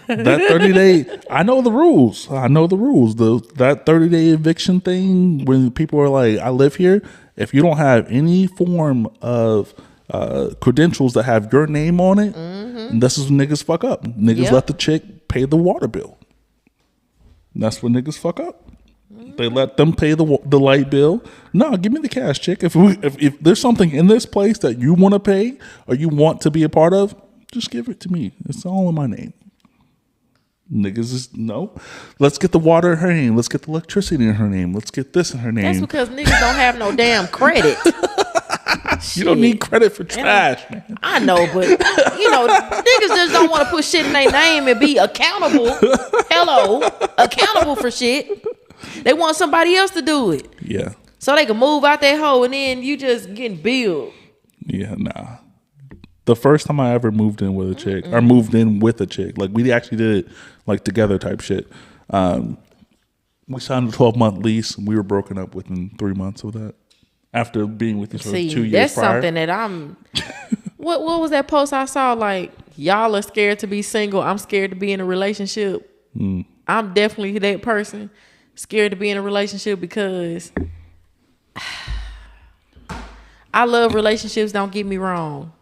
30-day. I know the rules. That 30-day eviction thing, when people are like, I live here. If you don't have any form of credentials that have your name on it, this is when niggas fuck up. Niggas let the chick pay the water bill. That's when niggas fuck up. They let them pay the light bill. No, give me the cash, chick. If there's something in this place that you want to pay or you want to be a part of, just give it to me. It's all in my name. Niggas is no. Let's get the water in her name. Let's get the electricity in her name. Let's get this in her name. That's because niggas don't have no damn credit. You don't need credit for trash, man. I know, but niggas just don't want to put shit in their name and be accountable. Accountable for shit. They want somebody else to do it. Yeah. So they can move out that hole and then you just getting billed. Yeah, nah. The first time I ever moved in with a chick, or moved in with a chick, like we actually did it like together type shit. We signed a 12-month lease and we were broken up within 3 months of that. After being with each other 2 years prior. That's something that I'm... What was that post I saw? Like, y'all are scared to be single. I'm scared to be in a relationship. I'm definitely that person. Scared to be in a relationship because I love relationships, don't get me wrong.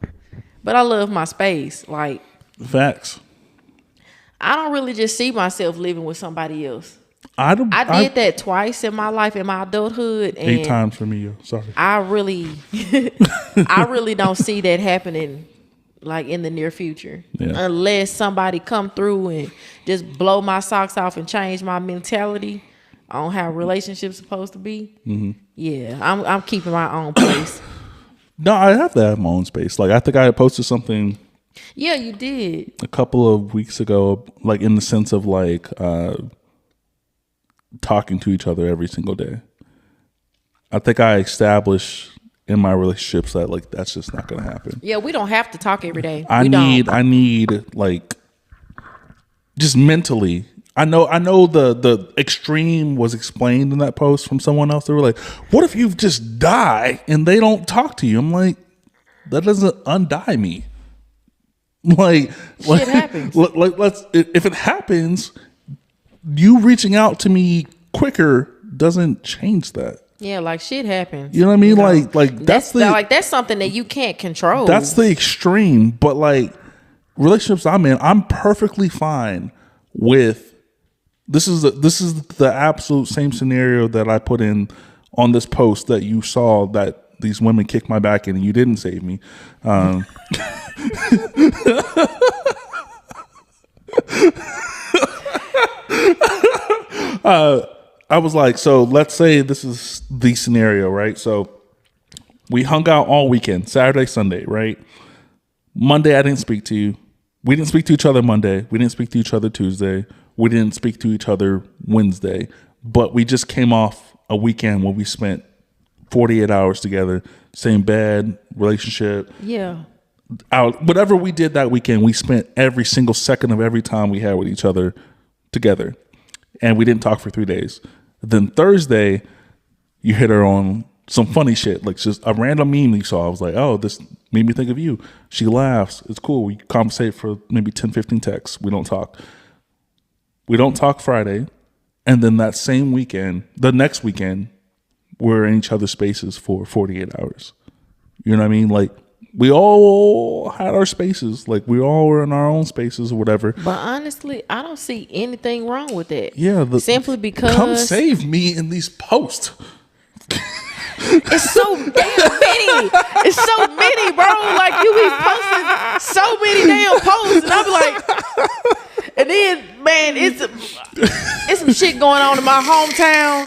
But I love my space. Like, facts. I don't really just see myself living with somebody else. I did that twice in my life, in my adulthood. And 8 times for me, yo. Sorry. I really don't see that happening like in the near future. Yeah. Unless somebody come through and just blow my socks off and change my mentality on how relationships supposed to be. Mm-hmm. Yeah, I'm keeping my own place. No, I have to have my own space. Like, I think I posted something. Yeah, you did. A couple of weeks ago, like in the sense of like talking to each other every single day. I think I established in my relationships that like that's just not going to happen. Yeah, we don't have to talk every day. I need like just mentally. I know the extreme was explained in that post from someone else. They were like, what if you just die and they don't talk to you? I'm like, that doesn't undie me. Like shit happens. If it happens, you reaching out to me quicker doesn't change that. Yeah, like shit happens. You know what I mean? Like that's something that you can't control. That's the extreme. But like relationships I'm in, I'm perfectly fine with. This is the absolute same scenario that I put in on this post that you saw that these women kicked my back in and you didn't save me. I was like, so let's say this is the scenario, right? So we hung out all weekend, Saturday, Sunday, right? Monday, I didn't speak to you. We didn't speak to each other Monday. We didn't speak to each other Tuesday. We didn't speak to each other Wednesday. But we just came off a weekend where we spent 48 hours together, same bed, relationship. Yeah. Whatever we did that weekend, we spent every single second of every time we had with each other together. And we didn't talk for 3 days. Then Thursday, you hit her on some funny shit, like just a random meme you saw. I was like, oh, this made me think of you. She laughs. It's cool. We conversate for maybe 10, 15 texts. We don't talk. We don't talk Friday. And then that same weekend, the next weekend, we're in each other's spaces for 48 hours. You know what I mean? Like, we all had our spaces. Like, we all were in our own spaces or whatever. But honestly, I don't see anything wrong with that. Yeah. Simply because... Come save me in these posts. It's so damn many. It's so many, bro. Like, you be posting so many damn posts. And I be like... And then, man, it's some shit going on in my hometown.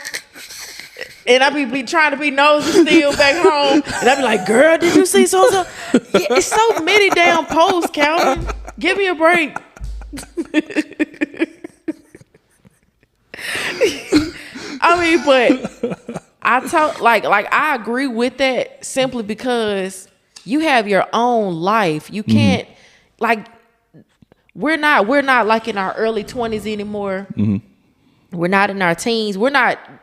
And I be trying to be nosy still back home. And I be like, girl, did you see so-so? Yeah, it's so many damn posts, Calvin. Give me a break. I mean, but I agree with that simply because you have your own life. You can't we're not like in our early 20s anymore. Mm-hmm. We're not in our teens. We're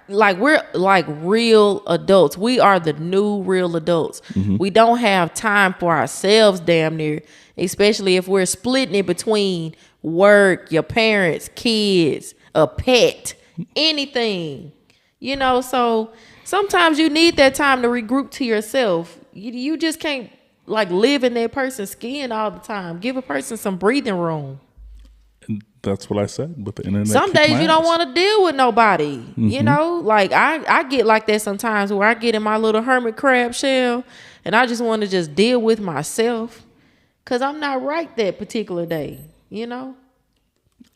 like real adults. We are the new real adults. Mm-hmm. We don't have time for ourselves damn near, especially if we're splitting it between work, your parents, kids, a pet, anything. You know, so sometimes you need that time to regroup to yourself. You just can't like live in that person's skin all the time. Give a person some breathing room. And that's what I said with the internet. Some days you don't want to deal with nobody. Mm-hmm. You know, like I get like that sometimes where I get in my little hermit crab shell and I just want to just deal with myself because I'm not right that particular day, you know?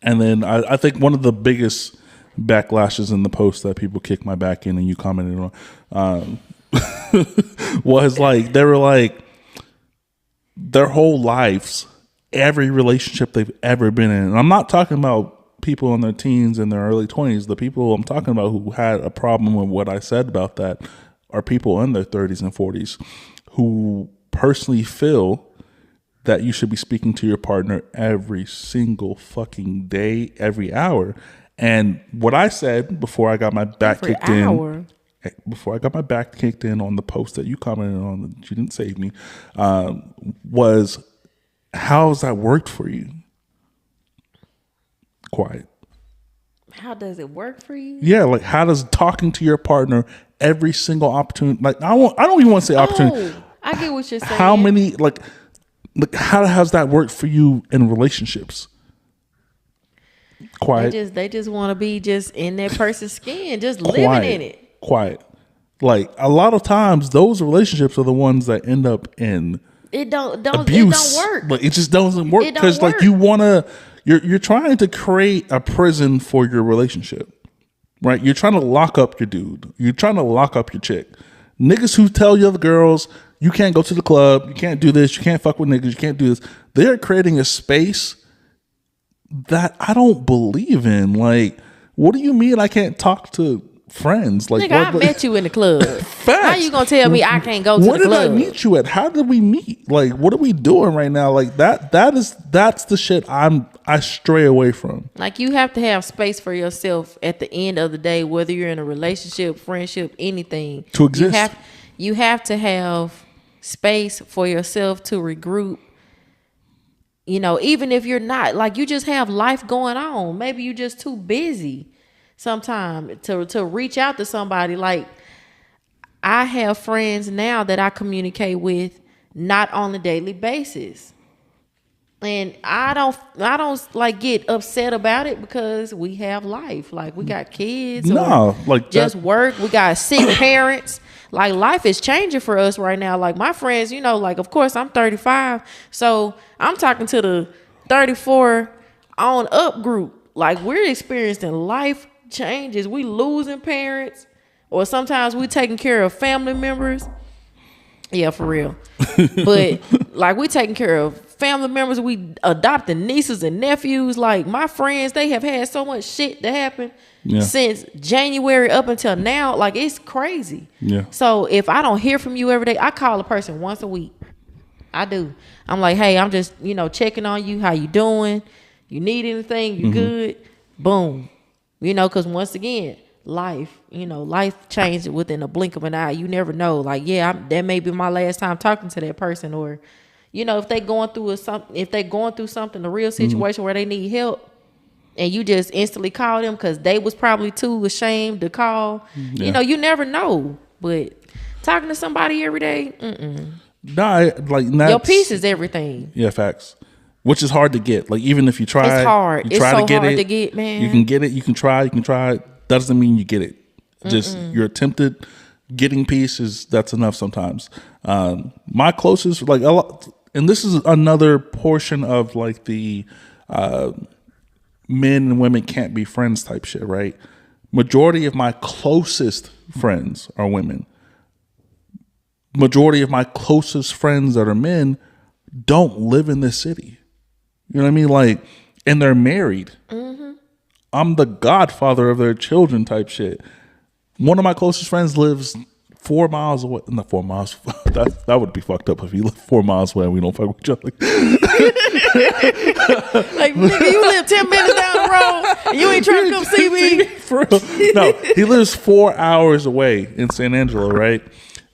And then I think one of the biggest backlashes in the post that people kick my back in and you commented on was like, they were like, their whole lives, every relationship they've ever been in. And I'm not talking about people in their teens and their early 20s. The people I'm talking about who had a problem with what I said about that are people in their 30s and 40s who personally feel that you should be speaking to your partner every single fucking day, every hour. And what I said before I got my back kicked in, on the post that you commented on, that you didn't save me, was, how's that worked for you? Quiet. How does it work for you? Yeah, like how does talking to your partner every single opportunity, like I don't even want to say opportunity. Oh, I get what you're saying. How many, like how has that worked for you in relationships? Quiet. They just want to be just in that person's skin, just living in it. Quiet. Like a lot of times, those relationships are the ones that end up in abuse. It don't work. Like it just doesn't work because like you're trying to create a prison for your relationship, right? You're trying to lock up your dude. You're trying to lock up your chick. Niggas who tell you other girls you can't go to the club, you can't do this, you can't fuck with niggas, you can't do this. They're creating a space that I don't believe in. Like, what do you mean I can't talk to friends? Like, nigga, I met you in the club. Facts. How you gonna tell me I can't go to the club? Where did I meet you at? How did we meet? Like, what are we doing right now? Like that's the shit I stray away from. Like, you have to have space for yourself at the end of the day, whether you're in a relationship, friendship, anything. To exist. You have to have space for yourself to regroup. You know, even if you're not, like, you just have life going on. Maybe you're just too busy sometimes to reach out to somebody. Like, I have friends now that I communicate with not on a daily basis. And I don't like get upset about it because we have life. Like, we got kids. Just work. We got sick parents. Like, life is changing for us right now. Like, my friends, you know, like, of course I'm 35. So I'm talking to the 34 on up group. Like, we're experiencing life changes. We losing parents, or sometimes we taking care of family members. Yeah, for real. But like, we taking care of family members. We adopting nieces and nephews. Like, my friends, they have had so much shit that happened since January up until now. Like, it's crazy. Yeah. So if I don't hear from you every day, I call a person once a week. I do. I'm like, hey, I'm just, you know, checking on you. How you doing? You need anything? You good? Boom. You know, because once again, life changes within a blink of an eye. You never know. Like, that may be my last time talking to that person, or, you know, if they going through something, a real situation where they need help, and you just instantly call them because they was probably too ashamed to call. You know, you never know. But talking to somebody every day, Nah, like, your peace is everything. Yeah, facts. Which is hard to get. Like, even if you try, it's hard. You try it's so to get hard it, to get, man. You can get it. You can try. Doesn't mean you get it. Just you're attempted getting peace that's enough sometimes. My closest, like, a lot, and this is another portion of like the men and women can't be friends type shit, right? Majority of my closest friends are women. Majority of my closest friends that are men don't live in this city. You know what I mean? Like, and they're married. I'm the godfather of their children type shit. One of my closest friends lives 4 miles away. Not 4 miles. That would be fucked up if he lived 4 miles away and we don't fuck with each other. Like, nigga, you live 10 minutes down the road and you ain't trying to come see me. For real. No, he lives 4 hours away in San Angelo, right?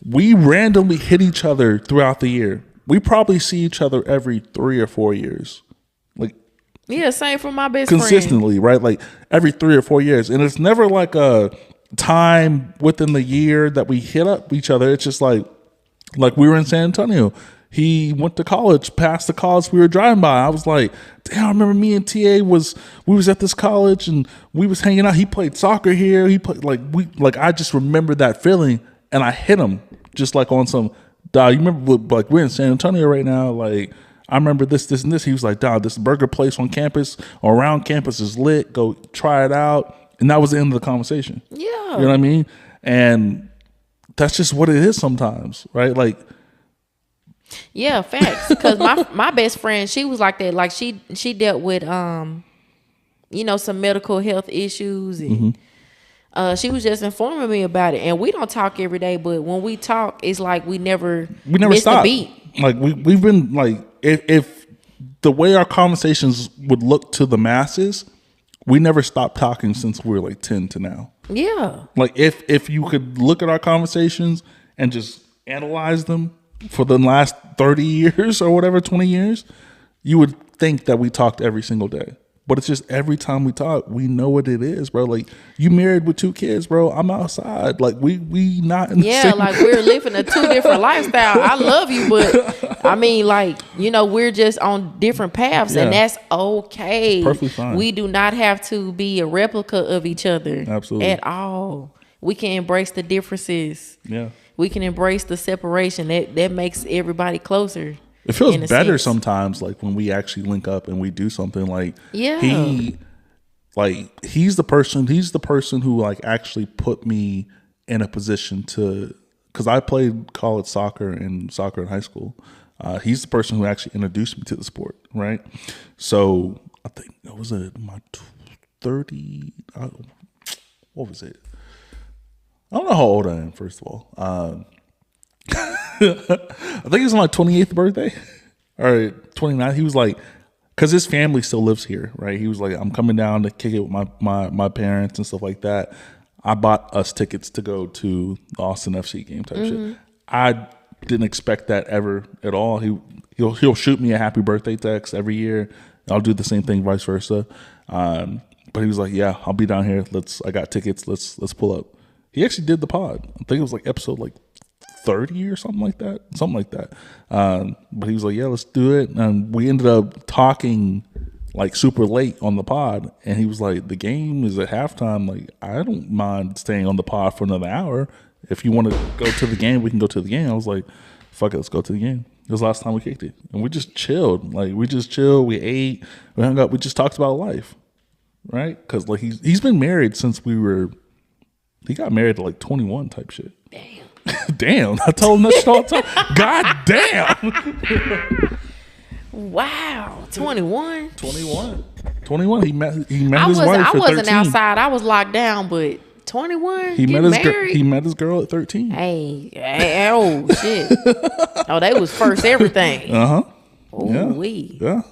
We randomly hit each other throughout the year. We probably see each other every 3 or 4 years. Like, yeah, same for my best consistently, friend. right? Like every 3 or 4 years. And it's never like a time within the year that we hit up each other. It's just like we were in San Antonio. He went to college, past the college we were driving by. I was like, damn, I remember me and TA we was at this college and we was hanging out. He played soccer here. He played I just remember that feeling, and I hit him just like on some, dog, you remember, like, we're in San Antonio right now. Like, I remember this, and this. He was like, dog, this burger place on campus or around campus is lit. Go try it out. And that was the end of the conversation. Yeah. You know what I mean? And that's just what it is sometimes, right? Like, Yeah, facts. Because my best friend, she was like that. Like she dealt with some medical health issues, and she was just informing me about it. And we don't talk every day, but when we talk, it's like we never missed a stop. beat. Like we've been like, if the way our conversations would look to the masses, we never stopped talking since we were like 10 to now. Yeah. Like if you could look at our conversations and just analyze them for the last 30 years or whatever, 20 years, you would think that we talked every single day. But it's just every time we talk, we know what it is, bro. Like, you married with 2 kids, bro. I'm outside. Like, we not in the same... like we're living a 2 different lifestyle. I love you, but I mean, like, we're just on different paths, and that's okay. Perfectly fine. We do not have to be a replica of each other. Absolutely. At all. We can embrace the differences. Yeah. We can embrace the separation. That makes everybody closer. It feels better sometimes, like when we actually link up and we do something. Like, he's the person who like actually put me in a position to, because I played college soccer in high school. He's the person who actually introduced me to the sport, right? So I think that was my 30. What was it? I don't know how old I am, first of all. I think it was my 28th birthday or 29th. He was like, because his family still lives here, right? He was like, I'm coming down to kick it with my parents and stuff like that. I bought us tickets to go to the Austin FC game type shit. I didn't expect that ever at all. He'll shoot me a happy birthday text every year. I'll do the same thing, vice versa. But he was like, yeah, I'll be down here. I got tickets. Let's pull up. He actually did the pod. I think it was like episode like 30 or something like that. But he was like, yeah, let's do it. And we ended up talking like super late on the pod. And he was like, the game is at halftime. Like, I don't mind staying on the pod for another hour. If you want to go to the game, we can go to the game. I was like, fuck it, let's go to the game. It was the last time we kicked it. And we just chilled. Like, we ate, we hung out, we just talked about life. Right? Because like he's been married since he got married at like 21 type shit. Damn, I told him that shit all the time. God damn. Wow, 21. 21. He met his wife for 13. I wasn't outside. I was locked down, but 21. He met his girl at 13. Hey, oh shit. Oh, they was first everything. Oh, yeah.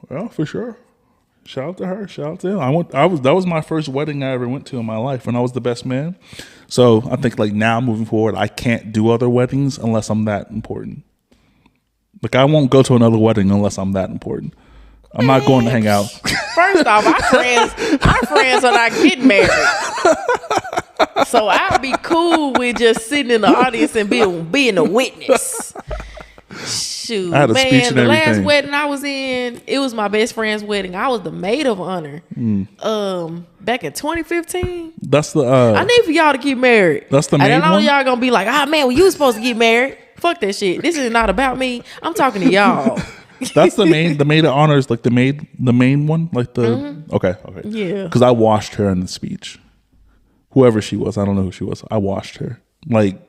Well, for sure. Shout out to her. Shout out to him. That was my first wedding I ever went to in my life, and I was the best man. So I think like now moving forward, I can't do other weddings unless I'm that important. Like, I won't go to another wedding unless I'm that important. I'm not going to hang out. First off, our friends are not getting married. So I'll be cool with just sitting in the audience and being a witness. Shoot, I had a speech and the everything. last wedding I was in, it was my best friend's wedding. I was the maid of honor. Back in 2015. That's the I need for y'all to get married. That's the main And then all one? y'all gonna be like, man, well, you was supposed to get married. Fuck that shit. This is not about me. I'm talking to y'all. That's the maid of honor is like the main one, like the okay. Yeah. Because I watched her in the speech. Whoever she was, I don't know who she was. I watched her. Like,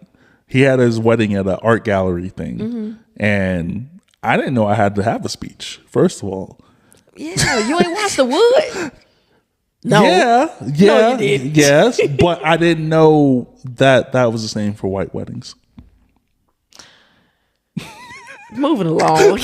he had his wedding at an art gallery thing, and I didn't know I had to have a speech. First of all, yeah, you ain't watched the wood. No. Yeah. No, you didn't. Yes, but I didn't know that was the same for white weddings. Moving along, because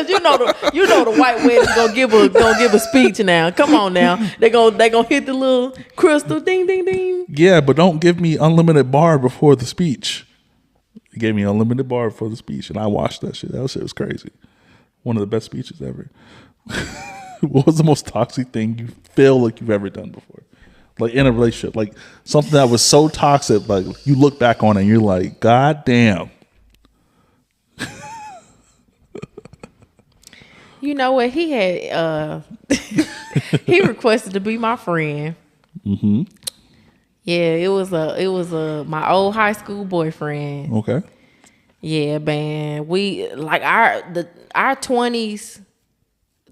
you know the white wedding's gonna give a speech now. Come on now, they gonna hit the little crystal, ding ding ding. Yeah, but don't give me unlimited bar before the speech. He gave me unlimited bar before the speech, and I watched that shit. That shit was crazy. One of the best speeches ever. What was the most toxic thing you feel like you've ever done before? Like, in a relationship, like something that was so toxic, like you look back on it and you're like, God damn. You know what? He had he requested to be my friend. Yeah, it was my old high school boyfriend. Okay. Yeah, man. We like our 20s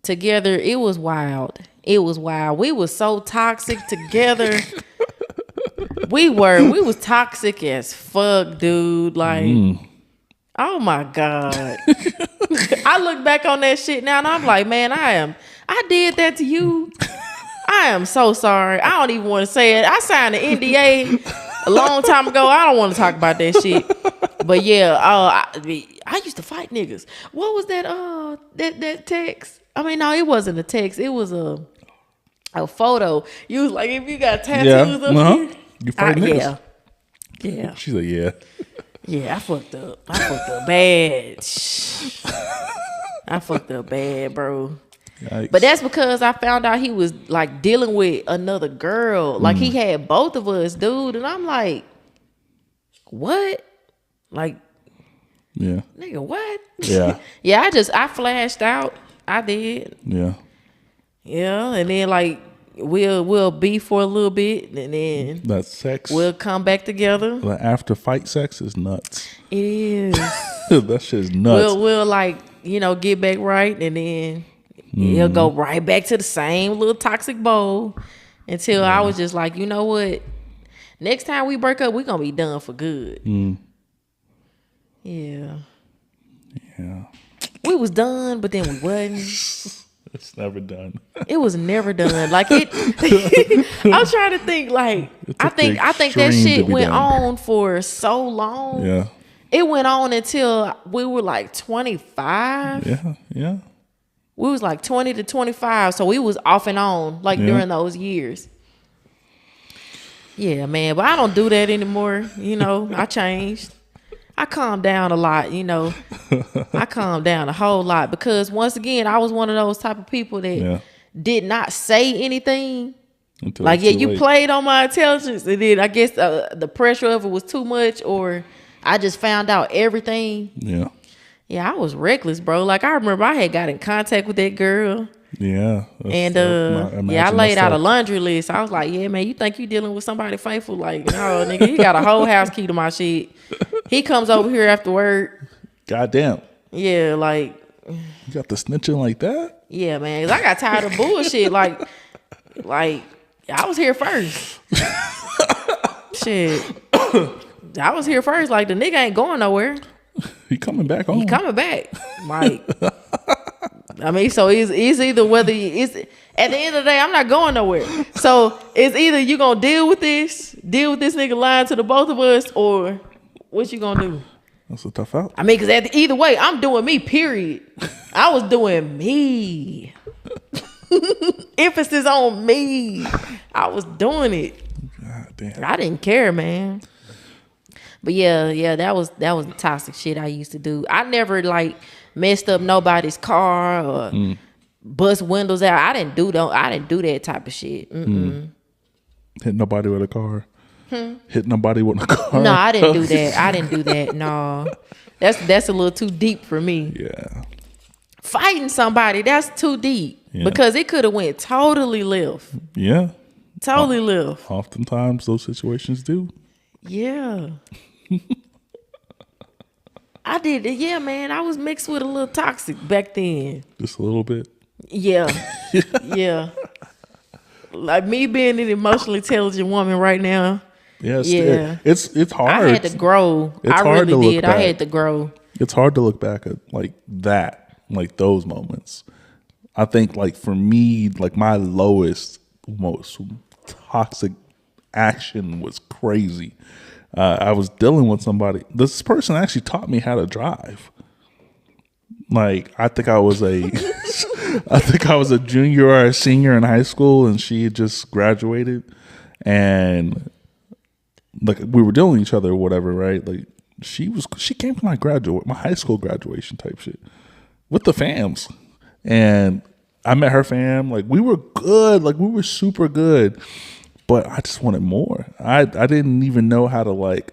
together. It was wild. We was so toxic together. We was toxic as fuck, dude. Like, oh my God. I look back on that shit now and I'm like, man, I did that to you. I am so sorry. I don't even want to say it. I signed an NDA a long time ago. I don't want to talk about that shit. But yeah, I used to fight niggas. What was that? That text? I mean, no, it wasn't a text. It was a photo. You was like, if you got tattoos up here, you fight niggas. Yeah. She's like, yeah. Yeah, I fucked up bad. I fucked up bad, bro. Yikes. But that's because I found out he was like dealing with another girl. Like he had both of us, dude. And I'm like, what? Like, yeah, nigga, what? Yeah. Yeah, I flashed out. I did. Yeah. Yeah, and then like we'll beef for a little bit, and then that sex. We'll come back together. The after fight sex is nuts. It is. That shit is nuts. We'll like get back right, and then he'll go right back to the same little toxic bowl until I was just like, you know what? Next time we break up, we're gonna be done for good. Yeah. Yeah. We was done, but then we wasn't. It's never done. It was never done. Like it. I'm trying to think. Like I think that shit went on for so long. Yeah. It went on until we were like 25. Yeah. Yeah. We was like 20 to 25, so we was off and on like during those years. Yeah, man, but I don't do that anymore. I changed. I calmed down a lot, I calmed down a whole lot because once again, I was one of those type of people that did not say anything. Until like, you late. Played on my intelligence, and then I guess the pressure of it was too much, or I just found out everything. Yeah. Yeah, I was reckless, bro. Like, I remember I had got in contact with that girl. Yeah. And I laid out a laundry list. I was like, yeah, man, you think you dealing with somebody faithful? Like, no, nigga, he got a whole house key to my shit. He comes over here after work. Goddamn. Yeah, like. You got the snitching like that? Yeah, man, because I got tired of bullshit. Like, I was here first. Shit. I was here first. Like, the nigga ain't going nowhere. He coming back home. He coming back. Like, I mean, so it's either whether it's at the end of the day, I'm not going nowhere. So it's either you gonna deal with this nigga lying to the both of us, or what you gonna do? That's a tough out. I mean, because either way, I'm doing me. Period. I was doing me. Emphasis on me. I was doing it. God damn. I didn't care, man. But yeah, that was the toxic shit I used to do. I never like messed up nobody's car or bust windows out. I didn't do that type of shit. Hit nobody with a car. Hit nobody with a car. No, I didn't do that. No, that's a little too deep for me. Yeah. Fighting somebody, that's too deep because it could have went totally left. Yeah. Totally left. Oftentimes those situations do. Yeah. I did. Yeah, man. I was mixed with a little toxic back then. Just a little bit. Yeah. Yeah. Like me being an emotionally intelligent woman right now. Yes. Yeah. It's hard. I had to grow. It's hard to look back. I had to grow. It's hard to look back at like that, like those moments. I think like for me, like my lowest, most toxic action was crazy. I was dealing with somebody. This person actually taught me how to drive. Like I think I was a junior or a senior in high school, and she had just graduated, and like we were dealing with each other or whatever, right? Like she came to my high school graduation type shit with the fams, and I met her fam. Like we were good, like we were super good. But I just wanted more. I didn't even know how to like.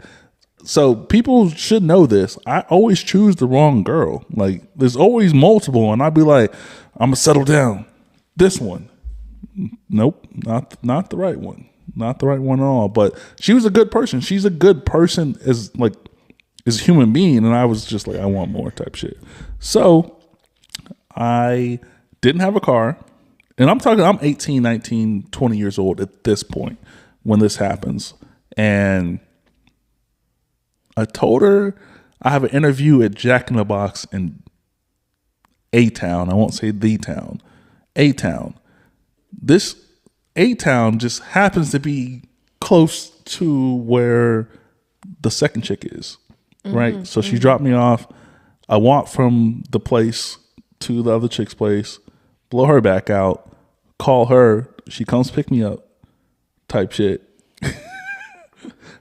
So people should know this. I always choose the wrong girl. Like there's always multiple, and I'd be like, I'm gonna settle down. This one, nope, not the right one. Not the right one at all. But she was a good person. She's a good person as a human being, and I was just like, I want more type shit. So I didn't have a car. And I'm 18, 19, 20 years old at this point when this happens. And I told her I have an interview at Jack in the Box in A-Town. I won't say the town. A-Town. This A-Town just happens to be close to where the second chick is, right? So she dropped me off. I walk from the place to the other chick's place, blow her back out, call her. She comes pick me up, type shit.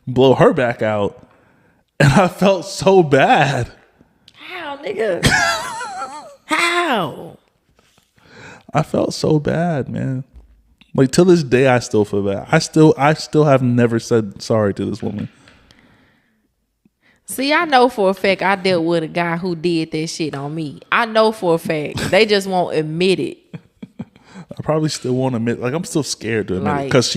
Blow her back out. And I felt so bad. How, nigga? How? I felt so bad, man. Like, to this day, I still feel bad. I still have never said sorry to this woman. See, I know for a fact I dealt with a guy who did that shit on me. I know for a fact. They just won't admit it. I probably still won't admit. Like, I'm still scared to admit it. Because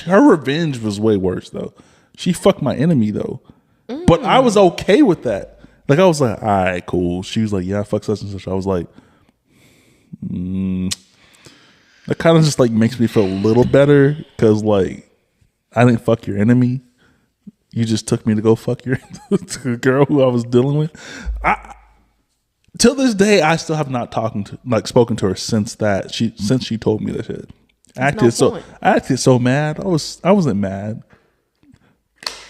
her revenge was way worse, though. She fucked my enemy, though. But I was okay with that. Like, I was like, all right, cool. She was like, yeah, I fuck such and such. I was like, that kind of just, like, makes me feel a little better. Because, like, I didn't fuck your enemy. You just took me to go fuck your to the girl who I was dealing with. Till this day, I still have not spoken to her since she told me that shit. I acted so mad. I wasn't mad.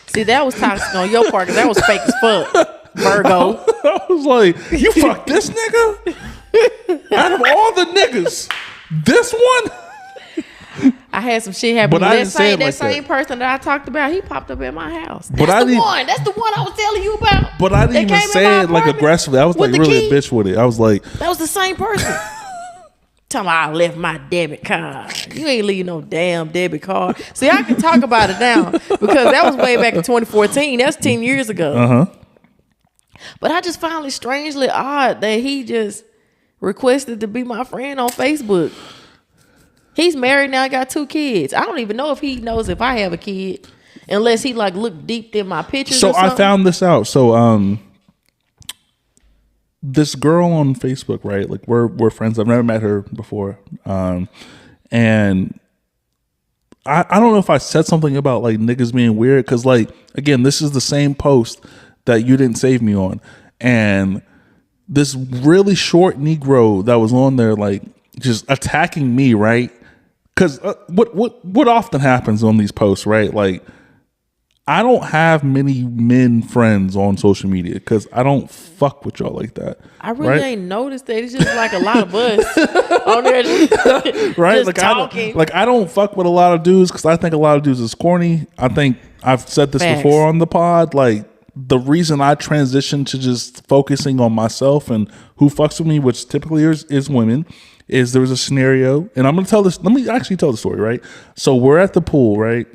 See, that was toxic on your part because that was fake as fuck, Virgo. I was like, you fucked this nigga? Out of all the niggas, this one? I had some shit happen. But I didn't say it like same that. person that I talked about, he popped up at my house. But That's the one I was telling you about. But I didn't even say it like aggressively. I was like really a bitch with it. I was like, that was the same person. Tell me I left my debit card. You ain't leave no damn debit card. See, I can talk about it now because that was way back in 2014. That's 10 years ago. But I just found it strangely odd that he just requested to be my friend on Facebook. He's married now, got 2 kids. I don't even know if he knows if I have a kid, unless he like looked deep in my pictures. So I found this out. So this girl on Facebook, right? Like we're friends. I've never met her before. And I don't know if I said something about like niggas being weird, because like again, this is the same post that you didn't save me on, and this really short Negro that was on there like just attacking me, right? Because what often happens on these posts, right? Like, I don't have many men friends on social media because I don't fuck with y'all like that. I really ain't noticed that. It's just like a lot of us on there, right? Just like talking. I don't fuck with a lot of dudes because I think a lot of dudes is corny. I think I've said this before on the pod. Like, the reason I transitioned to just focusing on myself and who fucks with me, which typically is women, is there was a scenario, and I'm gonna tell this. Let me actually tell the story, right? So we're at the pool, right?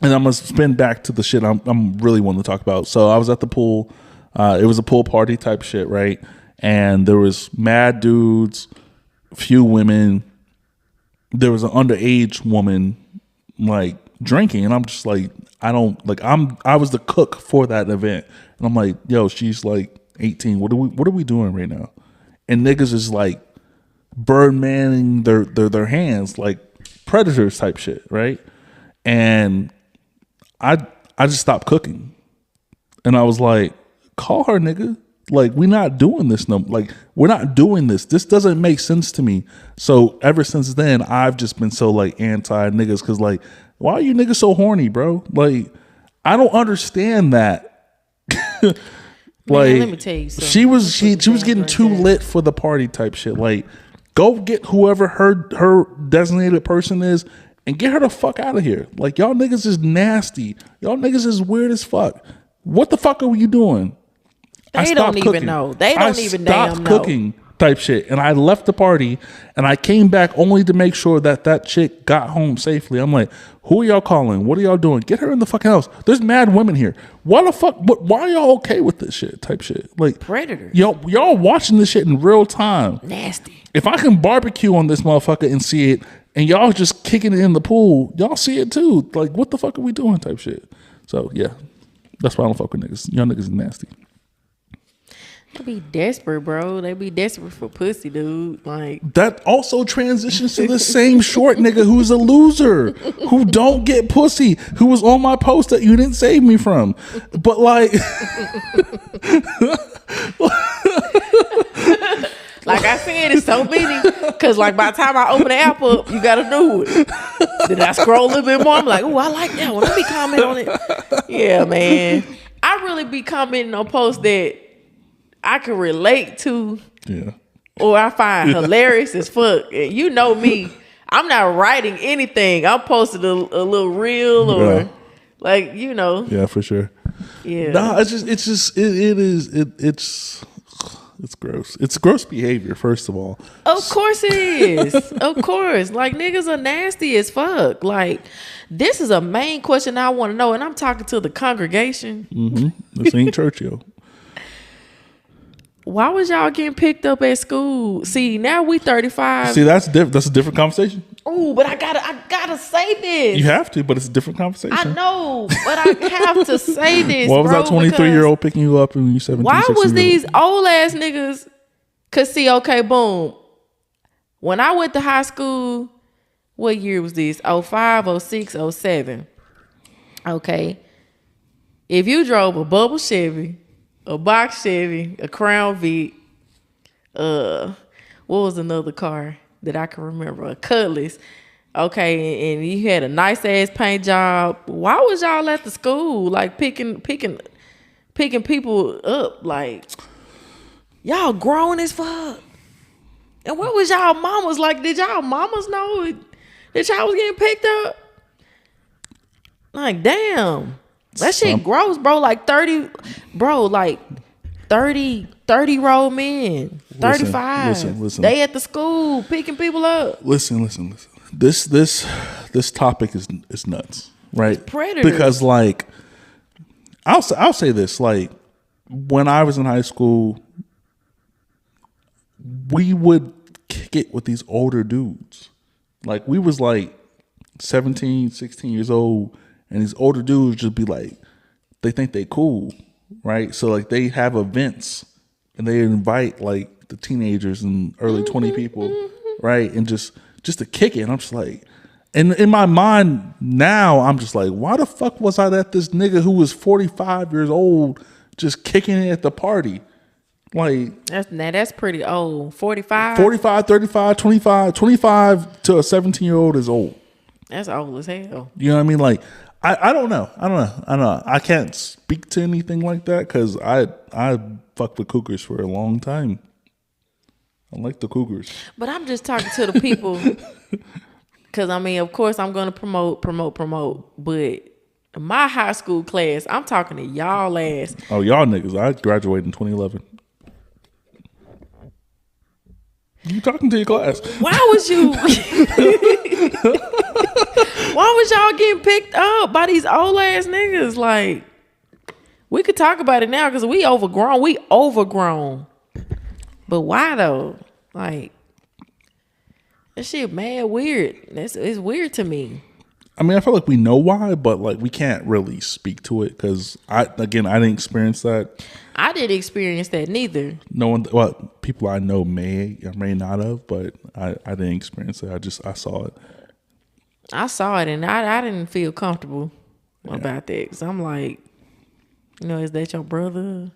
And I'm gonna spin back to the shit I'm really wanting to talk about. So I was at the pool. It was a pool party type shit, right? And there was mad dudes, few women. There was an underage woman like drinking, and I'm just like, I was the cook for that event, and I'm like, yo, she's like 18. What are we doing right now? And niggas is like birdmaning their hands like predators type shit, right? And I just stopped cooking, and I was like, call her, nigga. Like, we're not doing this. No, like, we're not doing this. This doesn't make sense to me. So ever since then, I've just been so like anti niggas, because like, why are you niggas so horny, bro? Like, I don't understand that. Like, man, let me tell you something. she was getting too lit for the party type shit. Like, go get whoever her designated person is and get her the fuck out of here. Like, y'all niggas is nasty. Y'all niggas is weird as fuck. What the fuck are you doing? They don't even know. They don't even damn know. I stopped cooking type shit, and I left the party, and I came back only to make sure that chick got home safely. I'm like, who are y'all calling? What are y'all doing? Get her in the fucking house. There's mad women here. Why the fuck? Why are y'all okay with this shit type shit? Like, predators. Y'all watching this shit in real time. Nasty. If I can barbecue on this motherfucker and see it, and y'all just kicking it in the pool, y'all see it too. Like, what the fuck are we doing type shit? So yeah, that's why I don't fuck with niggas. Y'all niggas is nasty. They be desperate, bro. They be desperate for pussy, dude. Like That also transitions to the same short nigga who's a loser, who don't get pussy, who was on my post that you didn't save me from. But like, like I said, it's so many. Cause like by the time I open the app up, you gotta do it. Then I scroll a little bit more. I'm like, oh, I like that one. Let me comment on it. Yeah, man. I really be commenting on posts that I can relate to. yeah. Or I find hilarious as fuck. You know me. I'm not writing anything. I'm posting a little reel or like, you know. Yeah, for sure. Yeah. Nah, it's gross. It's gross behavior, first of all. Of course it is. Of course. Like niggas are nasty as fuck. Like this is a main question I want to know. And I'm talking to the congregation. Mm-hmm. This ain't Churchill. Why was y'all getting picked up at school? See, now we 35. See, that's different. That's a different conversation. Oh, but I gotta say this. You have to, but it's a different conversation. I know, but I have to say this. Why was bro, that 23-year-old picking you up and you 17? Why was 16-year-old? these old ass niggas? Cause see, okay, boom. When I went to high school, what year was this? 05, 06, 07. Okay. If you drove a bubble Chevy, a box Chevy, a Crown Vic, what was another car that I can remember? A Cutlass. Okay, and you had a nice ass paint job. Why was y'all at the school like picking people up? Like y'all grown as fuck. And what was y'all mamas like? Did y'all mamas know that y'all was getting picked up? Like damn. That shit gross, bro. Like 30, bro, like 30-year-old men, 35. Listen. They at the school picking people up. Listen. This topic is nuts, right? Predators. Because like, I'll say this, like, when I was in high school, we would kick it with these older dudes. Like we was like 17, 16 years old. And these older dudes just be like, they think they cool, right? So like they have events and they invite like the teenagers and early 20 people, right? And just to kick it. And I'm just like, and in my mind now, I'm just like, why the fuck was I at this nigga who was 45 years old just kicking it at the party? Like That's pretty old. 45? 45, 35, 25 to a 17-year-old is old. That's old as hell. You know what I mean? Like, I don't know. I can't speak to anything like that because I fucked with cougars for a long time. I like the cougars. But I'm just talking to the people because, I mean, of course, I'm going to promote. But my high school class, I'm talking to y'all ass. Oh, y'all niggas. I graduated in 2011. You talking to your class. Why was y'all getting picked up by these old ass niggas? Like, we could talk about it now because we overgrown. But why though? Like, that shit mad weird. It's weird to me. I mean, I feel like we know why, but like we can't really speak to it because I didn't experience that. I didn't experience that neither. No one, well, people I know may or may not have, but I didn't experience it. I saw it. I saw it and I didn't feel comfortable about that because I'm like, you know, is that your brother?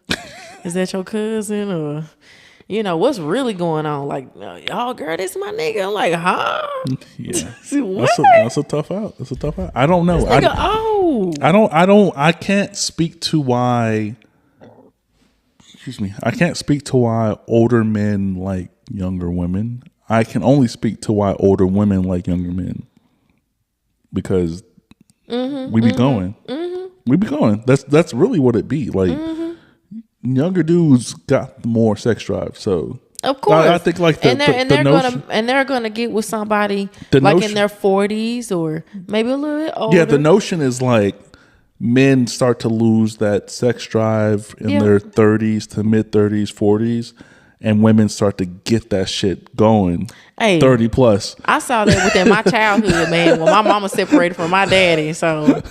Is that your cousin? Or, you know, what's really going on? Like, y'all, girl, this is my nigga. I'm like, huh? Yeah. What? That's a tough out. I don't know. This nigga, I can't speak to why. Excuse me. I can't speak to why older men like younger women. I can only speak to why older women like younger men. Because we be going. We be going. That's really what it be. Like younger dudes got more sex drive. So of course, I think like they're gonna get with somebody like in their 40s or maybe a little bit older. Yeah, the notion is like men start to lose that sex drive in their 30s to mid 30s, 40s, and women start to get that shit going. Hey, 30 plus. I saw that within my childhood, man. When my mama separated from my daddy, so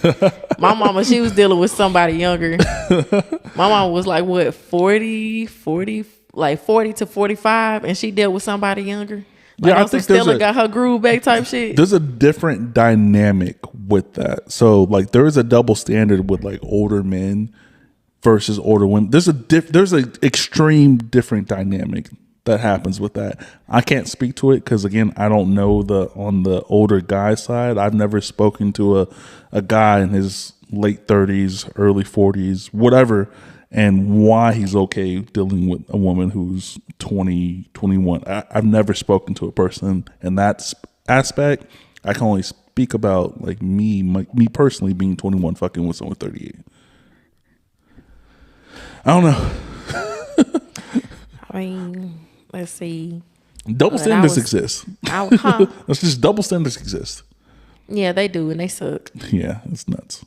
my mama, she was dealing with somebody younger. My mama was like what 40 to 45, and she dealt with somebody younger. Like, Yeah, I think Stella got her groove back type shit. There's a different dynamic with that. So like there is a double standard with like older men versus older women. There's an extreme different dynamic that happens with that. I can't speak to it because again, I don't know on the older guy side. I've never spoken to a guy in his late 30s, early 40s, whatever, and why he's okay dealing with a woman who's 20, 21. I've never spoken to a person in that aspect. I can only speak about like me personally being 21 fucking with someone 38. I don't know. I mean, let's see. Double standards exist. It's just double standards exist. Yeah, they do, and they suck. Yeah, it's nuts.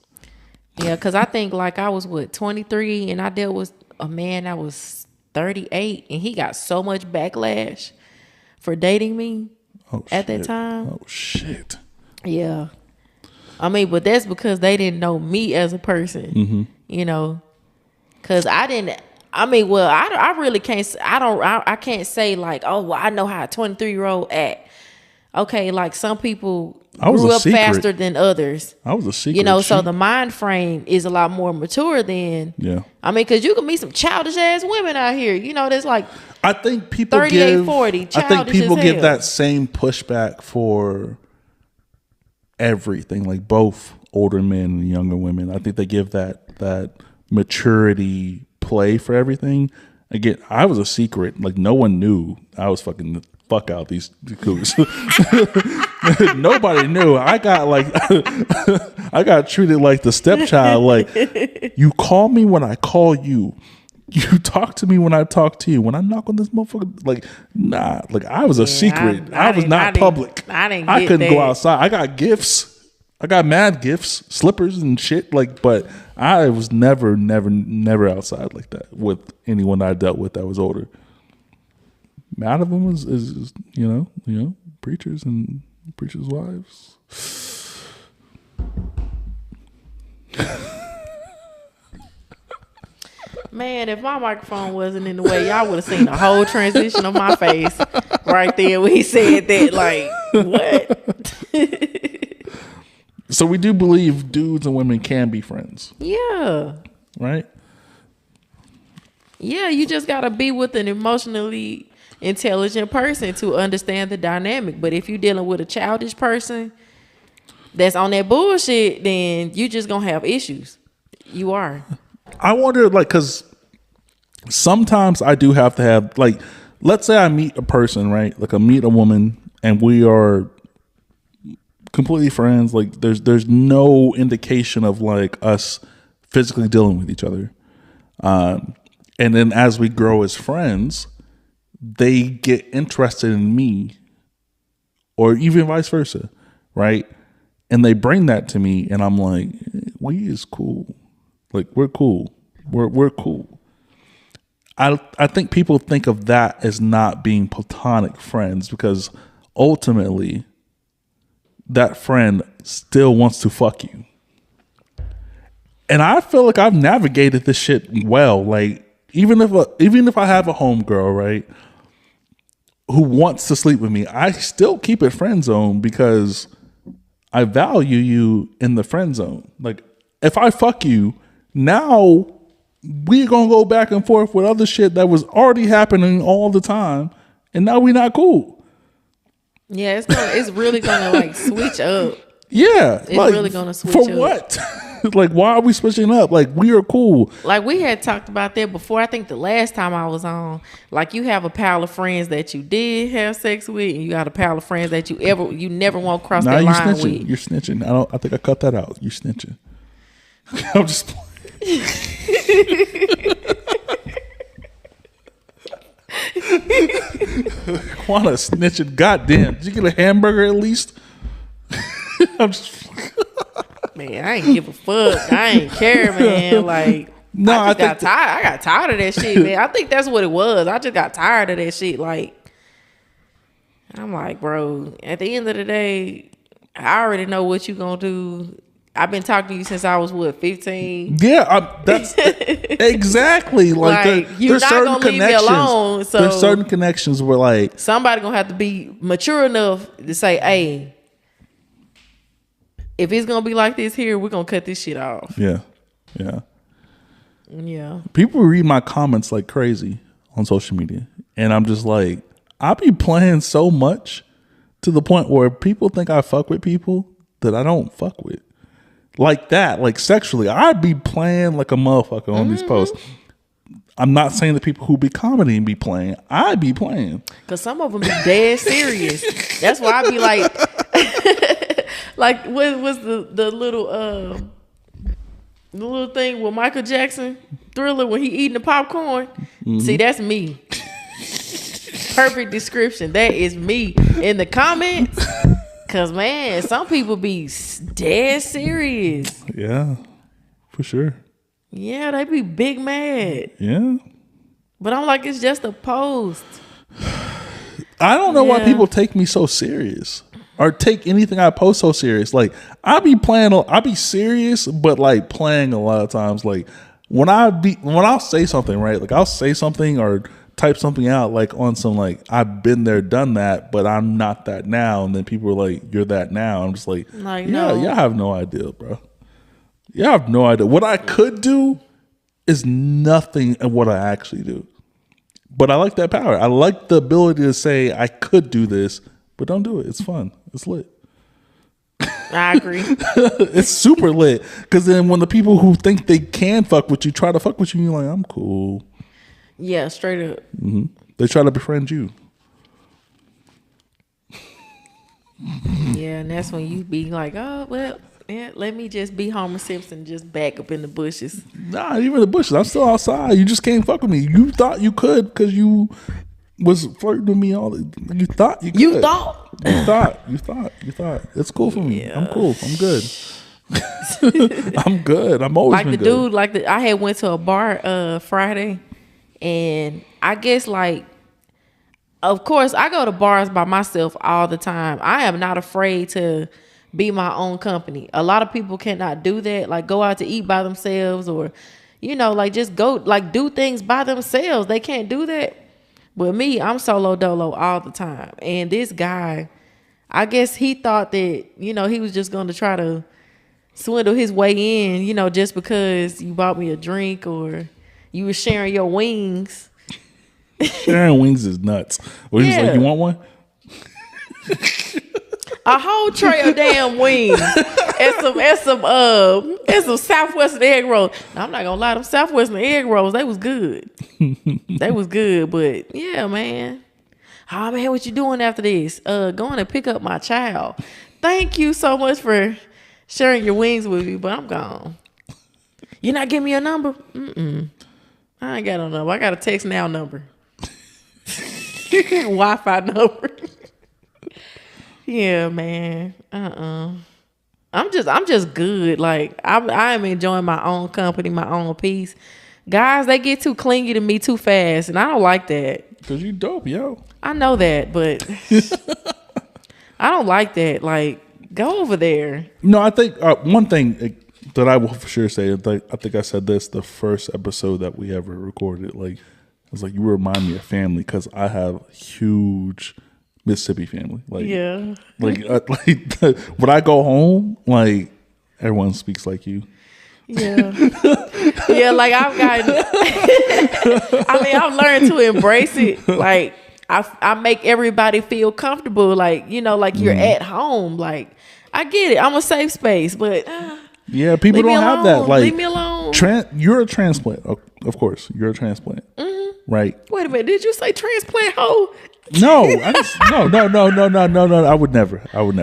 Yeah, because I think like I was 23, and I dealt with a man that was 38, and he got so much backlash for dating me at that time. Oh shit. Yeah, I mean, but that's because they didn't know me as a person. Mm-hmm. You know, because I didn't. I mean, well, I really can't. I can't say like, oh, well, I know how a 23-year-old act. Okay, like some people grew up faster than others. I was a secret. You know, so the mind frame is a lot more mature than. Yeah. I mean, because you can meet some childish ass women out here. You know, there's like. I think people 38, 40. I think people give that same pushback for everything, like both older men and younger women. I think they give that maturity play for everything. Again, I was a secret. Like no one knew I was fucking the fuck out these cougars. Nobody knew. I got like I got treated like the stepchild. Like you call me when I call you. You talk to me when I talk to you. When I knock on this motherfucker, like nah. Like I was a secret. I was not public. I couldn't go outside. I got gifts. I got mad gifts, slippers and shit. Like, but I was never outside like that with anyone I dealt with that was older. Out of them is you know preachers and preachers' wives. Man, if my microphone wasn't in the way, y'all would have seen the whole transition of my face right there when he said that. Like, what? So we do believe dudes and women can be friends. Yeah. Right? Yeah, you just got to be with an emotionally intelligent person to understand the dynamic. But if you're dealing with a childish person that's on that bullshit, then you just going to have issues. You are. I wonder, like, because sometimes I do have to have, like, let's say I meet a person, right? Like I meet a woman and we are completely friends. Like there's no indication of like us physically dealing with each other. And then as we grow as friends, they get interested in me or even vice versa. Right. And they bring that to me and I'm like, we is cool. Like we're cool. We're cool. I think people think of that as not being platonic friends because ultimately that friend still wants to fuck you. And I feel like I've navigated this shit well. Like even if I have a homegirl, right, who wants to sleep with me, I still keep it friend zone because I value you in the friend zone. Like if I fuck you, now we're gonna go back and forth with other shit that was already happening all the time, and now we're not cool. Yeah, it's really gonna like switch up. Yeah, it's like, really gonna switch up. For what? Like, why are we switching up? Like, we are cool. Like we had talked about that before. I think the last time I was on, like you have a pile of friends that you did have sex with, and you got a pile of friends that you never want to cross that line with. You're snitching. I think I cut that out. You're snitching. I'm just. Kawahna snitching. Goddamn. Did you get a hamburger at least? I'm just. Man, I ain't give a fuck. I ain't care, man. Like. No, I got tired. I got tired of that shit, man. I think that's what it was. I just got tired of that shit. Like, I'm like, bro, at the end of the day, I already know what you gonna do. I've been talking to you since I was 15. Yeah, that's exactly like you're not gonna leave me alone. So there's certain connections where like somebody gonna have to be mature enough to say, hey, if it's gonna be like this here, we're gonna cut this shit off. Yeah. People read my comments like crazy on social media, and I'm just like, I be playing so much to the point where people think I fuck with people that I don't fuck with. Like that, like sexually, I'd be playing like a motherfucker on these posts. I'm not saying the people who be commenting be playing. I be playing. Cause some of them be dead serious. That's why I be like, like what was the little thing with Michael Jackson Thriller when he eating the popcorn? See, that's me. Perfect description. That is me in the comments. Cause man, some people be dead serious. Yeah, for sure. Yeah, they be big mad. Yeah. But I'm like, it's just a post. I don't know why people take me so serious or take anything I post so serious. Like I be serious, but like playing a lot of times. Like when I'll say something, right? Like I'll say something or type something out like on some like I've been there, done that, but I'm not that now. And then people are like, "You're that now." I'm just like yeah, no. y'all have no idea, bro. Y'all have no idea. What I could do is nothing of what I actually do. But I like that power. I like the ability to say I could do this, but don't do it. It's fun. It's lit. I agree. It's super lit. Because then when the people who think they can fuck with you try to fuck with you, you're like, I'm cool. Yeah, straight up. Mm-hmm. They try to befriend you. Yeah, and that's when you be like, oh, well, yeah, let me just be Homer Simpson, just back up in the bushes. Nah, even in the bushes. I'm still outside. You just can't fuck with me. You thought you could because you was flirting with me you thought you could. You thought. You thought. It's cool for me. Yeah. I'm cool. I'm good. I'm good. I'm always like been the good. dude, like I had went to a bar Friday. And I guess like, of course, I go to bars by myself all the time. I am not afraid to be my own company. A lot of people cannot do that. Like go out to eat by themselves or, like just go, like do things by themselves. They can't do that. But me, I'm solo dolo all the time. And this guy, I guess he thought that, he was just going to try to swindle his way in, just because you bought me a drink or you were sharing your wings. Sharing wings is nuts. Well, he was like, you want one? A whole tray of damn wings and some Southwestern egg rolls. Now, I'm not gonna lie, them Southwestern egg rolls, they was good. They was good, but yeah, man. Oh man, what you doing after this? Going to pick up my child. Thank you so much for sharing your wings with me, but I'm gone. You not giving me a number? I ain't got no number. I got a text now number. Wi-Fi number. Yeah, man. I'm just good. Like I am enjoying my own company, my own peace. Guys, they get too clingy to me too fast, and I don't like that. Cause you dope, yo. I know that, but I don't like that. Like, go over there. No, I think one thing that I will for sure say, I think I said this the first episode that we ever recorded. Like, I was like, you remind me of family because I have huge Mississippi family. Like, yeah. Like when I go home, like everyone speaks like you. Yeah. Yeah, like I've gotten I've learned to embrace it. Like I make everybody feel comfortable, like, like you're at home. Like, I get it. I'm a safe space, but yeah, people don't have that. Like, leave me alone. You're a transplant. Of course, you're a transplant. Mm-hmm. Right. Wait a minute. Did you say transplant hoe? No, no. I would never. To clean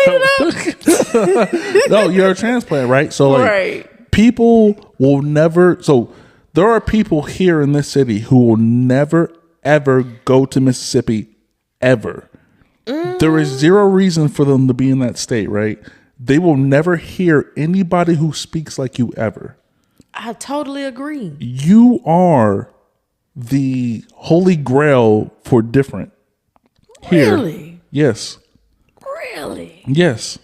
it up. No, you're a transplant, right? So like, right. People will never. So there are people here in this city who will never ever go to Mississippi ever. There is zero reason for them to be in that state, right? They will never hear anybody who speaks like you ever. I totally agree. You are the holy grail for different. Here. Really? Yes. Really? Yes.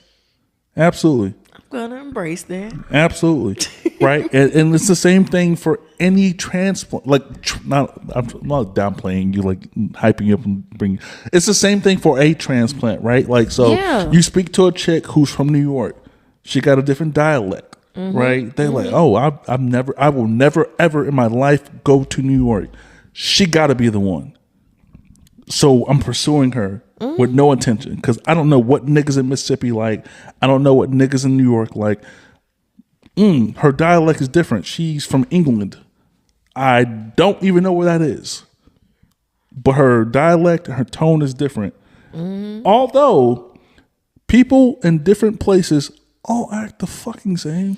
Absolutely. I'm gonna embrace that. Absolutely. Right? And it's the same thing for any transplant. Like, I'm not downplaying you, like hyping you up and bringing. It's the same thing for a transplant, right? Like, so you speak to a chick who's from New York. She got a different dialect, right? They're like, oh, I will never, ever in my life go to New York. She got to be the one. So I'm pursuing her with no intention because I don't know what niggas in Mississippi like. I don't know what niggas in New York like. Her dialect is different. She's from England. I don't even know where that is. But her dialect and her tone is different. Although people in different places all act the fucking same.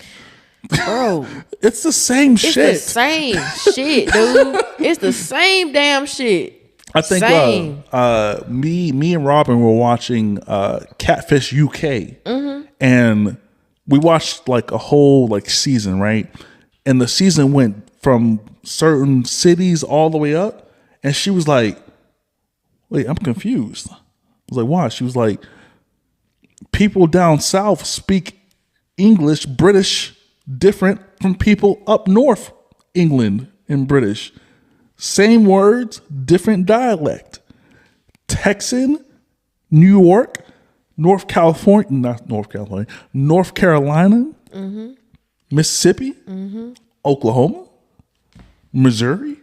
Bro. It's the same shit. It's the same shit, dude. It's the same damn shit. I think me and Robin were watching Catfish UK, and we watched like a whole like season, right? And the season went from certain cities all the way up, and she was like, "Wait, I'm confused." I was like, "Why?" She was like, "People down south speak English, British, different from people up north, England and British." Same words, different dialect. Texan, New York, North Carolina, Mississippi, Oklahoma, Missouri.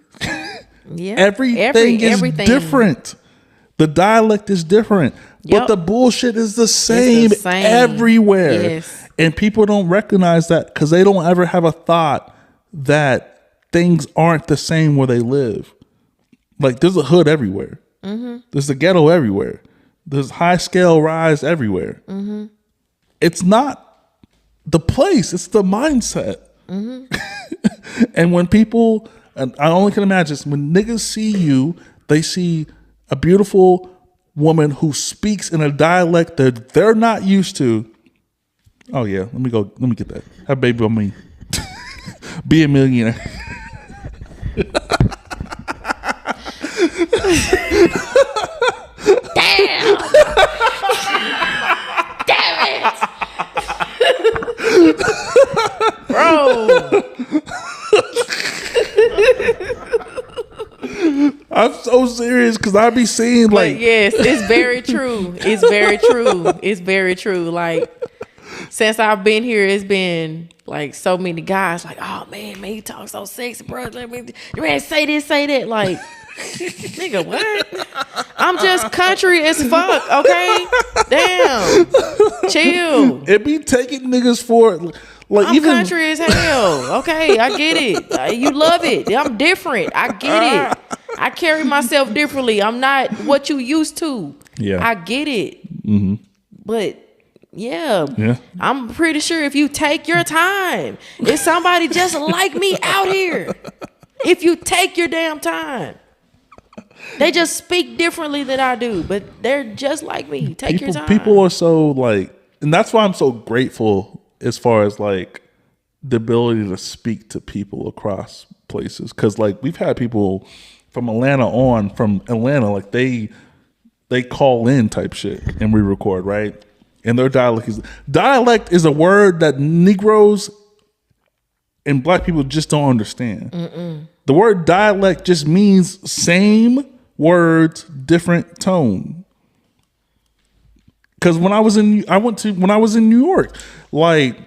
Yeah. Everything is different. The dialect is different, but the bullshit is the same, everywhere. Yes. And people don't recognize that because they don't ever have a thought that things aren't the same where they live. Like there's a hood everywhere. There's a ghetto everywhere. There's high scale rise everywhere. It's not the place, it's the mindset. And when people, and I only can imagine, when niggas see you, they see a beautiful woman who speaks in a dialect that they're not used to. Oh yeah, let me get that. Have a baby on me. Be a millionaire. Damn! Damn it! Bro! I'm so serious because I be seeing like. But yes, it's very true. It's very true. It's very true. Like since I've been here, it's been like so many guys like, oh man, you talk so sexy, bro. Let me say this, say that. Like, nigga, what? I'm just country as fuck, okay? Damn. Chill. It be taking niggas for like I'm even country as hell. Okay, I get it. You love it. I'm different. I get it. I carry myself differently. I'm not what you used to. Yeah. I get it. But yeah, I'm pretty sure if you take your time, it's somebody just like me out here. If you take your damn time. They just speak differently than I do, but they're just like me. Take your time. People are so like, and that's why I'm so grateful as far as like the ability to speak to people across places. Cause like we've had people from Atlanta like they call in type shit and we record, right? And their dialect is a word that Negroes and black people just don't understand. The word dialect just means same words, different tone. Because when I was in New York, like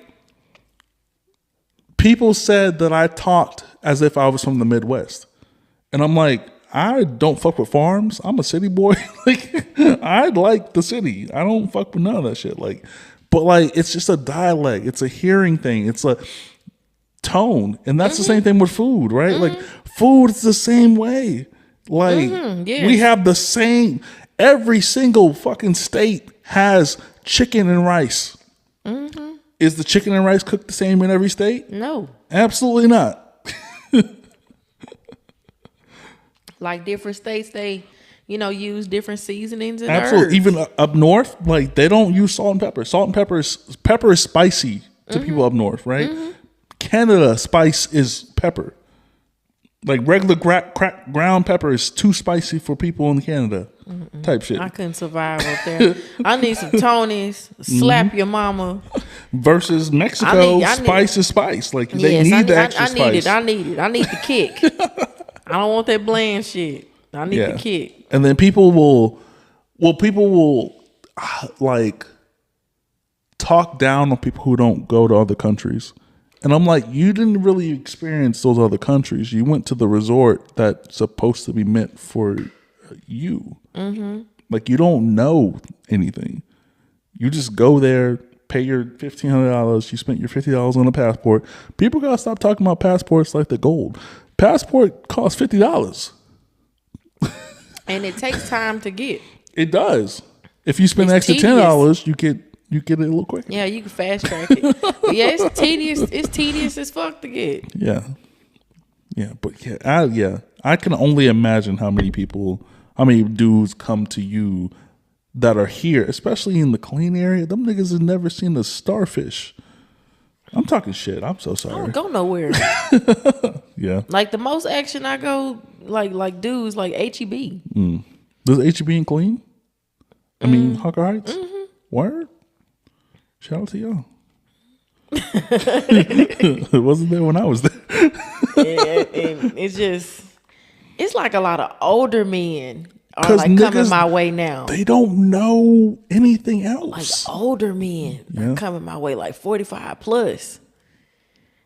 people said that I talked as if I was from the Midwest, and I'm like, I don't fuck with farms. I'm a city boy. Like I like the city. I don't fuck with none of that shit. Like, but like it's just a dialect. It's a hearing thing. It's a tone, and that's the same thing with food, right? Like food is the same way. Like we have the same. Every single fucking state has chicken and rice. Is the chicken and rice cooked the same in every state? No, absolutely not. Like different states, they use different seasonings and absolutely herbs. Even up north, like they don't use salt and pepper. Salt and pepper is spicy to people up north, right? Canada spice is pepper. Like regular ground pepper is too spicy for people in Canada. Type shit. I couldn't survive up there. I need some Tonys. Slap your mama. Versus Mexico, spice is spice. Like they need the extra spice. I need it. I need the kick. I don't want that bland shit. I need the kick. And then people will like talk down on people who don't go to other countries. And I'm like, you didn't really experience those other countries. You went to the resort that's supposed to be meant for you. Mm-hmm. Like, you don't know anything. You just go there, pay your $1,500. You spent your $50 on a passport. People got to stop talking about passports like the gold. Passport costs $50. And it takes time to get. It does. If you spend extra $10, you get it a little quicker. Yeah, you can fast track it. But yeah, it's tedious. It's tedious as fuck to get. Yeah, but I can only imagine how many dudes come to you that are here, especially in the clean area. Them niggas have never seen a starfish. I'm talking shit. I'm so sorry. I don't go nowhere. Yeah. Like the most action I go, like dudes, like HEB. Does HEB in clean? I mean, Hawker Heights? Mm-hmm. Word? Shout out to y'all. It wasn't there when I was there. And it's like a lot of older men are like coming my way now. They don't know anything else. Like older men are coming my way, like 45 plus.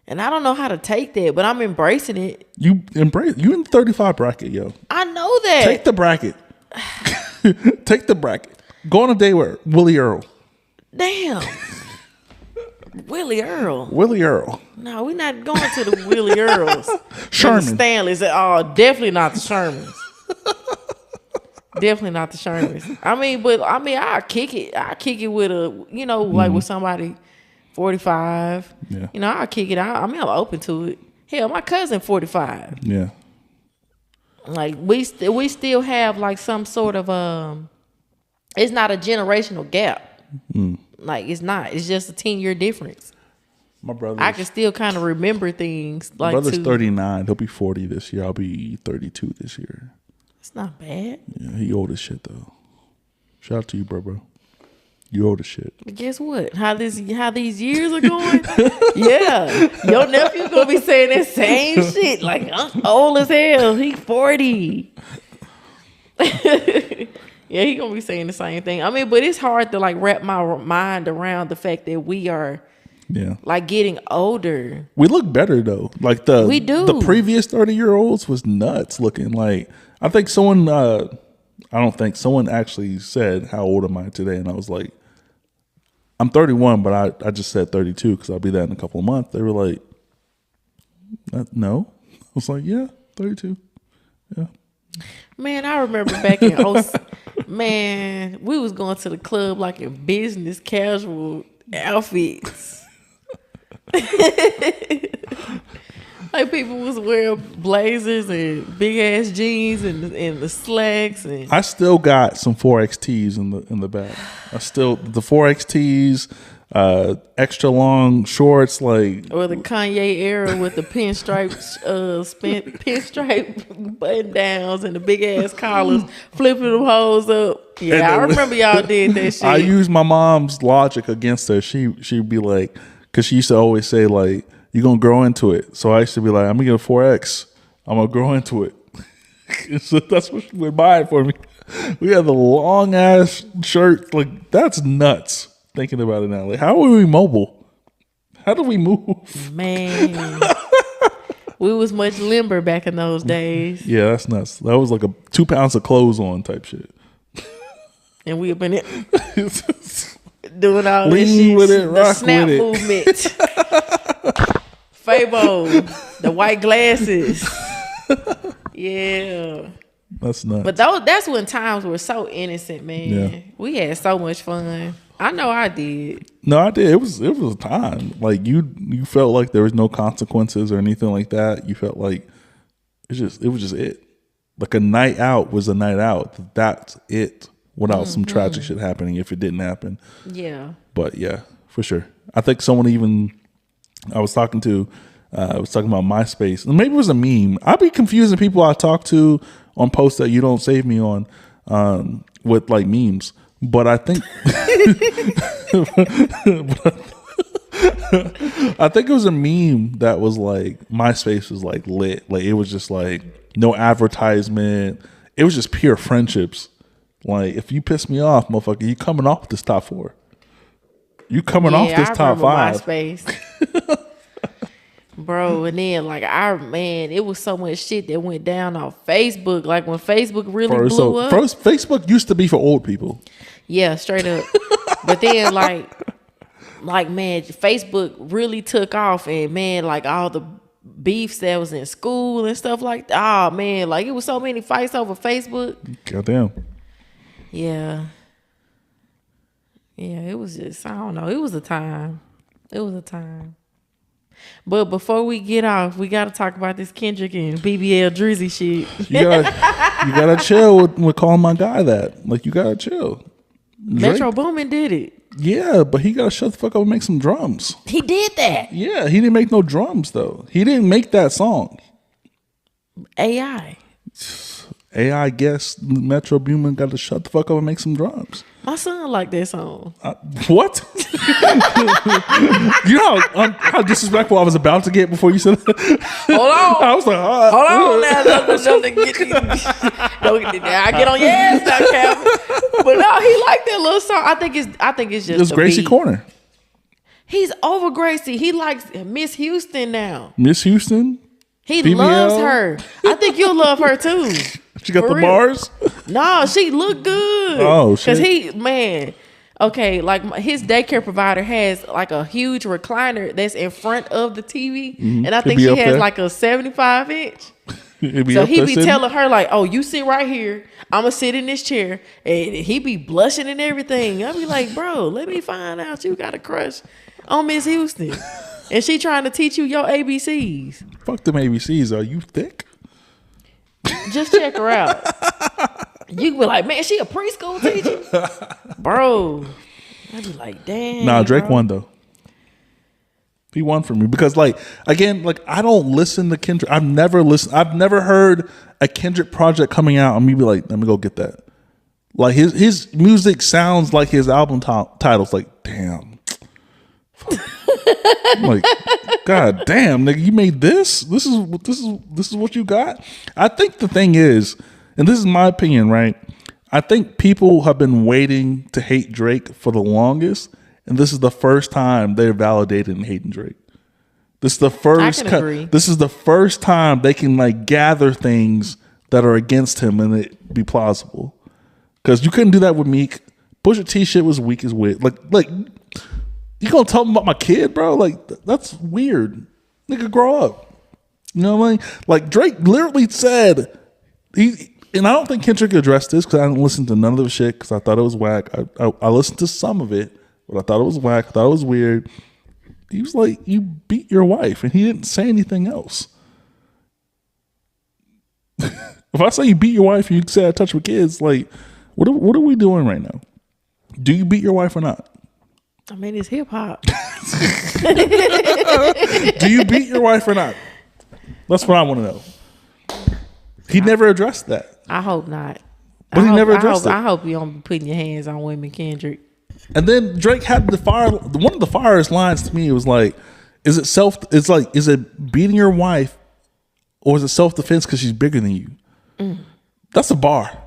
And I don't know how to take that, but I'm embracing it. You in the 35 bracket, yo. I know that. Take the bracket. Take the bracket. Go on a date with Willie Earl. Damn. Willie Earl. No, we're not going to the Willie Earls. Sherman. The Stanleys. Oh, definitely not the Shermans. Definitely not the Shermans. I kick it. I kick it with like with somebody 45. Yeah. I kick it. I'm open to it. Hell, my cousin 45. Yeah. Like we still have like some sort of it's not a generational gap. Like it's not. It's just a 10-year difference. My brother. I can still kind of remember things. My brother's 39. He'll be 40 this year. I'll be 32 this year. It's not bad. Yeah, he old as shit though. Shout out to you, bro. You old as shit. But guess what? How these years are going? Yeah, your nephew gonna be saying that same shit. Like I'm old as hell. He 40. Yeah, he gonna be saying the same thing. But it's hard to like wrap my mind around the fact that we are, like getting older. We look better though. Like we do. The previous 30-year-olds was nuts looking. Like I think someone, I don't think someone actually said, "How old am I today?" And I was like, "I'm 31," but I just said 32 because I'll be that in a couple of months. They were like, "No," I was like, "Yeah, 32." Yeah. Man, I remember back in man, we was going to the club like in business casual outfits. Like people was wearing blazers and big ass jeans and the slacks and I still got some 4XTs in the back. The 4XTs, extra long shorts like or the Kanye era with the pinstripe button downs and the big ass collars, flipping them hoes up. Yeah, I remember y'all did that shit. I used my mom's logic against her. She'd be like, because she used to always say like, "You're gonna grow into it." So I used to be like, "I'm gonna get a 4X. I'm gonna grow into it." So that's what she would buy it for me. We had the long ass shirt. Like that's nuts. Thinking about it now, like how are we mobile? How do we move? Man, we was much limber back in those days. Yeah, that's nuts. That was like a 2 pounds of clothes on type shit. And we have been doing all Lean this shit. With it, the rock snap with it. movement. Fabo, the white glasses. Yeah. That's nuts. But that's when times were so innocent, man. Yeah. We had so much fun. I know I did. No, I did. It was a time. Like you felt like there was no consequences or anything like that. You felt like it was just it. Like a night out was a night out. That's it. Without some tragic shit happening if it didn't happen. Yeah. But yeah, for sure. I think someone even I was talking about MySpace. Maybe it was a meme. I'd be confusing people I talk to on posts that you don't save me on with like memes. But I think I think it was a meme that was like MySpace was like lit. Like it was just like no advertisement. It was just pure friendships. Like if you piss me off, motherfucker, you coming off this top 4. You coming off this top 5. MySpace. Bro, and then like it was so much shit that went down on Facebook. Like when Facebook really blew up. First, Facebook used to be for old people. Yeah, straight up. But then like man, Facebook really took off, and man, like all the beefs that was in school and stuff like that. Oh man, like it was so many fights over Facebook. Goddamn. Yeah. Yeah, it was just, I don't know. It was a time. But before we get off, we got to talk about this Kendrick and BBL Drizzy shit. You gotta chill with calling my guy that. Like, you gotta chill. Metro Boomin did it. Yeah, but he gotta shut the fuck up and make some drums. He did that. Yeah, he didn't make no drums, though. He didn't make that song. AI guess Metro Boomin got to shut the fuck up and make some drums. My son liked that song. What? You know how disrespectful I was about to get before you said that? Hold on. I was like, hold on now. I get on your ass now, Calvin. But no, he liked that little song. I think it's just it's Gracie beat. Corner. He's over Gracie. He likes Miss Houston now. Miss Houston? He loves her. I think you'll love her too. She got the bars? No, she look good. Oh, shit. Because okay, like his daycare provider has like a huge recliner that's in front of the TV. Mm-hmm. And I think she has there. Like a 75-inch. So he be telling her like, oh, you sit right here. I'm going to sit in this chair. And he be blushing and everything. I be like, bro, let me find out you got a crush on Miss Houston. And she trying to teach you your ABCs. Fuck them ABCs. Are you thick? Just check her out. You can be like, man, she a preschool teacher? Bro. I'd be like, damn. Nah, Drake won though. He won for me because like, again, like I don't listen to Kendrick. I've never heard a Kendrick project coming out and me be like, let me go get that. Like his music sounds like his album titles. Like, damn. Like, god damn, nigga, you made this? This is what you got? I think the thing is, and this is my opinion, right? I think people have been waiting to hate Drake for the longest, and this is the first time they're validated in hating Drake. This is the first. This is the first time they can like gather things that are against him and it be plausible. Because you couldn't do that with Meek. Pusha T shit was weak as wit. Like. You gonna tell me about my kid, bro? Like, that's weird. Nigga, grow up. You know what I mean? Like, Drake literally said, and I don't think Kendrick addressed this because I didn't listen to none of the shit because I thought it was whack. I listened to some of it, but I thought it was whack. I thought it was weird. He was like, you beat your wife, and he didn't say anything else. If I say you beat your wife and you say I touch with kids, like, what are we doing right now? Do you beat your wife or not? I mean, it's hip hop. Do you beat your wife or not? That's what I want to know. He never addressed that. I hope not. But he never addressed it. I hope you don't be putting your hands on women, Kendrick. And then Drake had one of the firest lines to me was like, is it beating your wife or is it self-defense because she's bigger than you? Mm. That's a bar.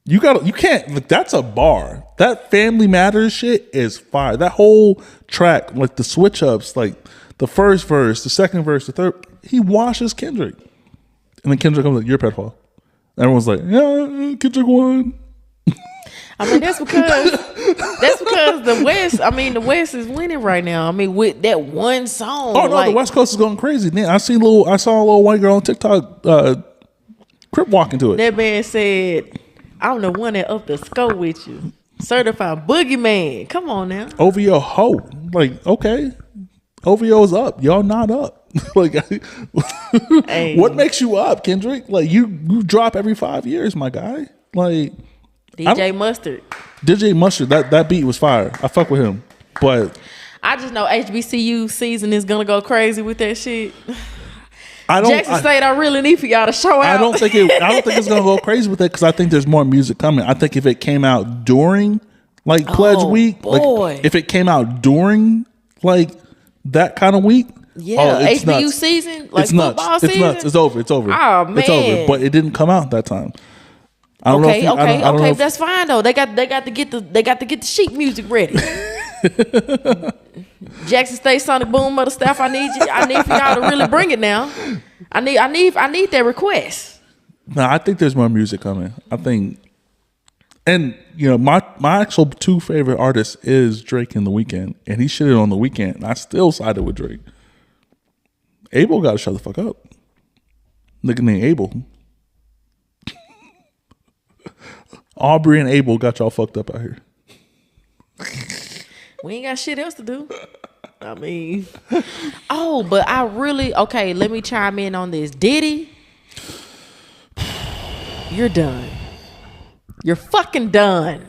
You can't, like, that's a bar. That Family Matters shit is fire. That whole track, like the switch ups, like the first verse, the second verse, the third, he washes Kendrick. And then Kendrick comes like, you're a pedophile. Everyone's like, yeah, Kendrick won. I mean, that's because the West is winning right now. I mean, with that one song. Oh no, the West Coast is going crazy. Man, I saw a little white girl on TikTok crip walking to it. That man said, I'm the one that up the scope with you. Certified boogeyman. Come on now. OVO ho. Like, okay. OVO is up. Y'all not up. Like, hey. What makes you up, Kendrick? Like, you drop every 5 years, my guy. Like, DJ Mustard. That beat was fire. I fuck with him. But I just know HBCU season is gonna go crazy with that shit. Jackson State, I really need for y'all to show out. I don't think it's gonna go crazy with it because I think there's more music coming. I think if it came out during like Pledge Week, like if it came out during like that kind of week, HBU season, like it's football nuts. season. It's nuts. It's over. It's over. Oh man, it's over. But it didn't come out that time. I don't know if okay. That's fine though. They got to get the sheet music ready. Jackson State Sonic Boom Mother Staff. I need for y'all to really bring it now. I need that request. No, I think there's more music coming. I think, and you know, my actual two favorite artists is Drake and The Weeknd, and he shitted on The Weeknd, and I still sided with Drake. Abel got to shut the fuck up. Nigga named Abel. Aubrey and Abel got y'all fucked up out here. We ain't got shit else to do. I mean, but I really, okay, let me chime in on this. Diddy, you're done. You're fucking done.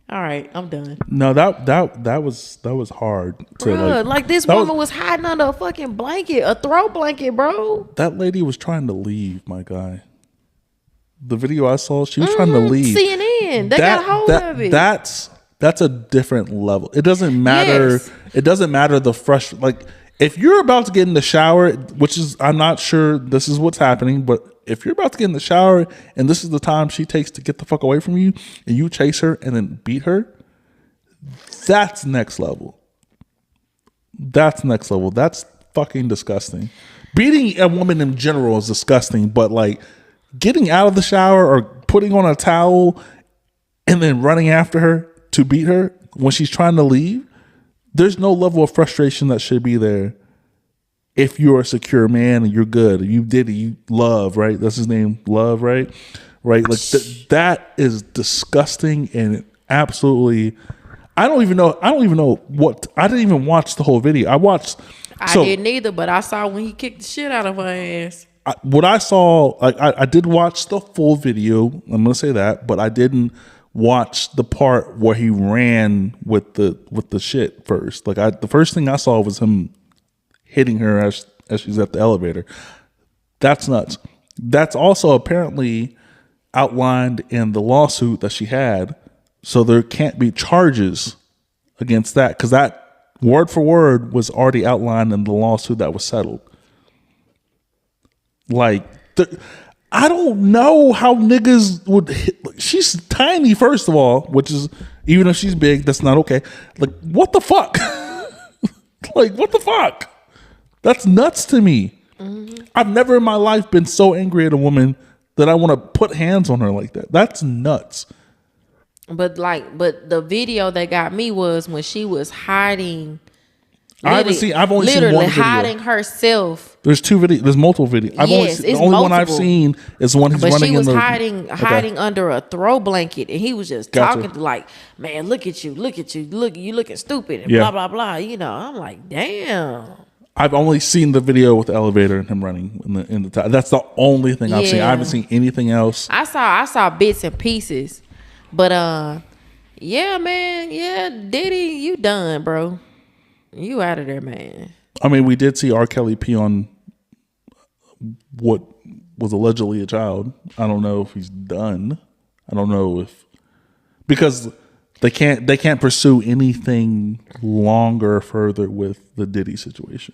All right, I'm done. No, that was hard. Bruh, like this woman was hiding under a fucking blanket, a throw blanket, bro. That lady was trying to leave, my guy. The video I saw, she was trying to leave. CNN, they got a hold of it. That's a different level. It doesn't matter. Yes. It doesn't matter the fresh. Like if you're about to get in the shower, which is I'm not sure this is what's happening, but if you're about to get in the shower and this is the time she takes to get the fuck away from you, and you chase her and then beat her, that's next level. That's next level. That's fucking disgusting. Beating a woman in general is disgusting, but like getting out of the shower or putting on a towel and then running after her to beat her when she's trying to leave, there's no level of frustration that should be there. If you're a secure man and you're good, you did it, you Love, right? That's his name, Love, right? Right? Like that is disgusting and absolutely. I don't even know what. I didn't even watch the whole video. I didn't either, but I saw when he kicked the shit out of her ass. What I saw, like I did watch the full video. I'm gonna say that, but I didn't watch the part where he ran with the shit first. Like the first thing I saw was him hitting her as she's at the elevator. That's nuts. That's also apparently outlined in the lawsuit that she had. So there can't be charges against that because that word for word was already outlined in the lawsuit that was settled. Like, I don't know how niggas would hit. She's tiny, first of all, which is, even if she's big, that's not okay. Like, what the fuck? Like, what the fuck? That's nuts to me. Mm-hmm. I've never in my life been so angry at a woman that I want to put hands on her like that. That's nuts. But the video that got me was when she was hiding. I've only seen one video. Hiding herself. There's two videos. There's multiple videos. The only one I've seen is the one he's running in the. But she was hiding under a throw blanket, and he was just talking like, "Man, look at you, you looking stupid," and blah blah blah. You know, I'm like, damn. I've only seen the video with the elevator and him running in the top. That's the only thing I've seen. I haven't seen anything else. I saw bits and pieces, but yeah, man, yeah, Diddy, you done, bro. You out of there, man. I mean, we did see R. Kelly pee on what was allegedly a child. I don't know if he's done. I don't know if, because they can't pursue anything longer or further with the Diddy situation.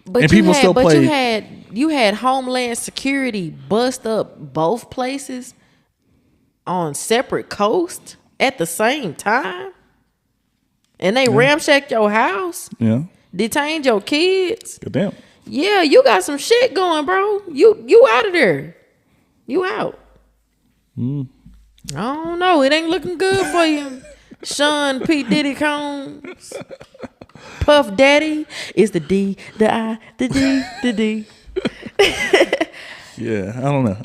But you had Homeland Security bust up both places on separate coasts at the same time. And they ramshacked your house. Yeah. Detained your kids. Goddamn. Yeah, you got some shit going, bro. You out of there. You out. I don't know. It ain't looking good for you. Sean P. Diddy Combs. Puff Daddy is the D, the I, the D, the D. Yeah, I don't know.